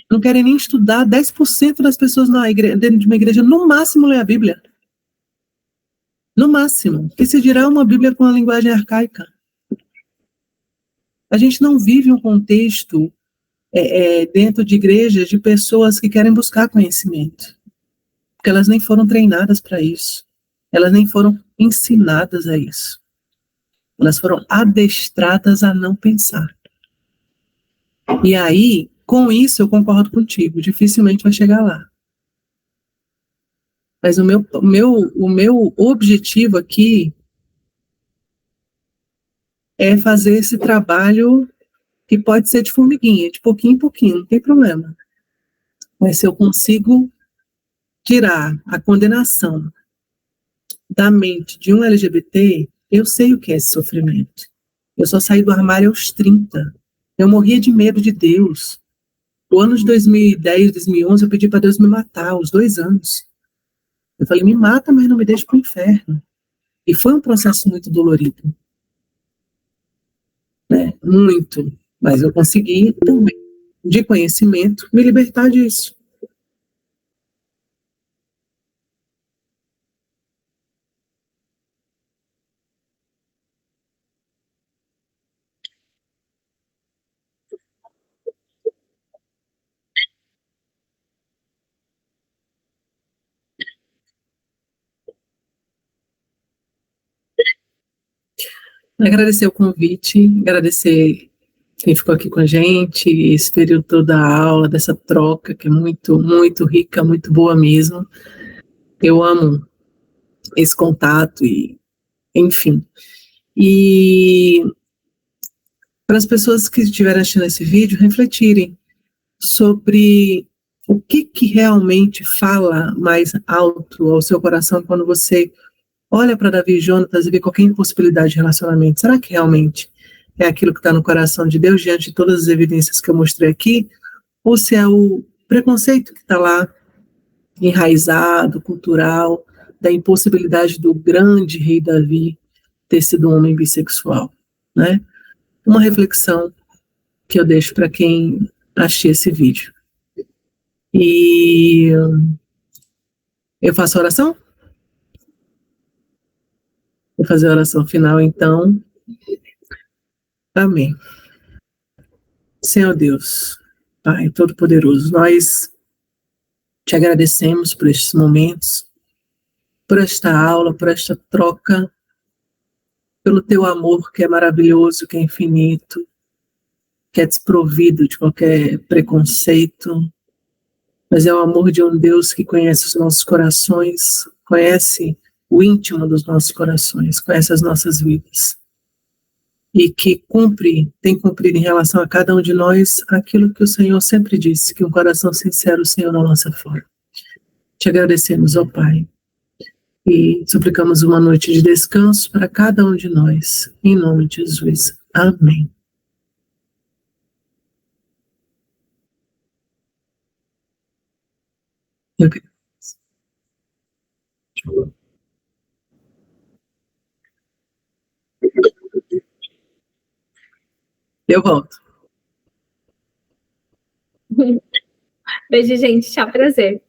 Não querem nem estudar. 10% das pessoas dentro de uma igreja, no máximo, lê a Bíblia. No máximo. Que se dirá uma Bíblia com a linguagem arcaica. A gente não vive um contexto dentro de igrejas de pessoas que querem buscar conhecimento. Porque elas nem foram treinadas para isso. Elas nem foram ensinadas a isso. Elas foram adestradas a não pensar. E aí, com isso, eu concordo contigo. Dificilmente vai chegar lá. Mas o meu objetivo aqui é fazer esse trabalho que pode ser de formiguinha, de pouquinho em pouquinho, não tem problema. Mas se eu consigo tirar a condenação da mente de um LGBT, eu sei o que é esse sofrimento. Eu só saí do armário aos 30. Eu morria de medo de Deus. O ano de 2010, 2011, eu pedi para Deus me matar, os 2 anos. Eu falei, me mata, mas não me deixe para o inferno. E foi um processo muito dolorido. Né? Muito. Mas eu consegui também, de conhecimento, me libertar disso. Agradecer o convite, agradecer quem ficou aqui com a gente, esse período todo da aula, dessa troca que é muito, muito rica, muito boa mesmo. Eu amo esse contato e, enfim. E para as pessoas que estiverem assistindo esse vídeo, refletirem sobre o que realmente fala mais alto ao seu coração quando você olha para Davi e Jonatas e vê qualquer impossibilidade de relacionamento. Será que realmente é aquilo que está no coração de Deus diante de todas as evidências que eu mostrei aqui? Ou se é o preconceito que está lá, enraizado, cultural, da impossibilidade do grande rei Davi ter sido um homem bissexual, né? Uma reflexão que eu deixo para quem assistir esse vídeo. E eu faço a oração? Vou fazer a oração final, então. Amém. Senhor Deus, Pai Todo-Poderoso, nós te agradecemos por estes momentos, por esta aula, por esta troca, pelo teu amor que é maravilhoso, que é infinito, que é desprovido de qualquer preconceito, mas é o amor de um Deus que conhece os nossos corações, conhece o íntimo dos nossos corações, conhece as nossas vidas, e que tem cumprido em relação a cada um de nós aquilo que o Senhor sempre disse, que um coração sincero o Senhor não lança fora. Te agradecemos, ó Pai, e suplicamos uma noite de descanso para cada um de nós, em nome de Jesus. Amém. Eu que- Eu volto. Beijo, gente. Tchau, prazer.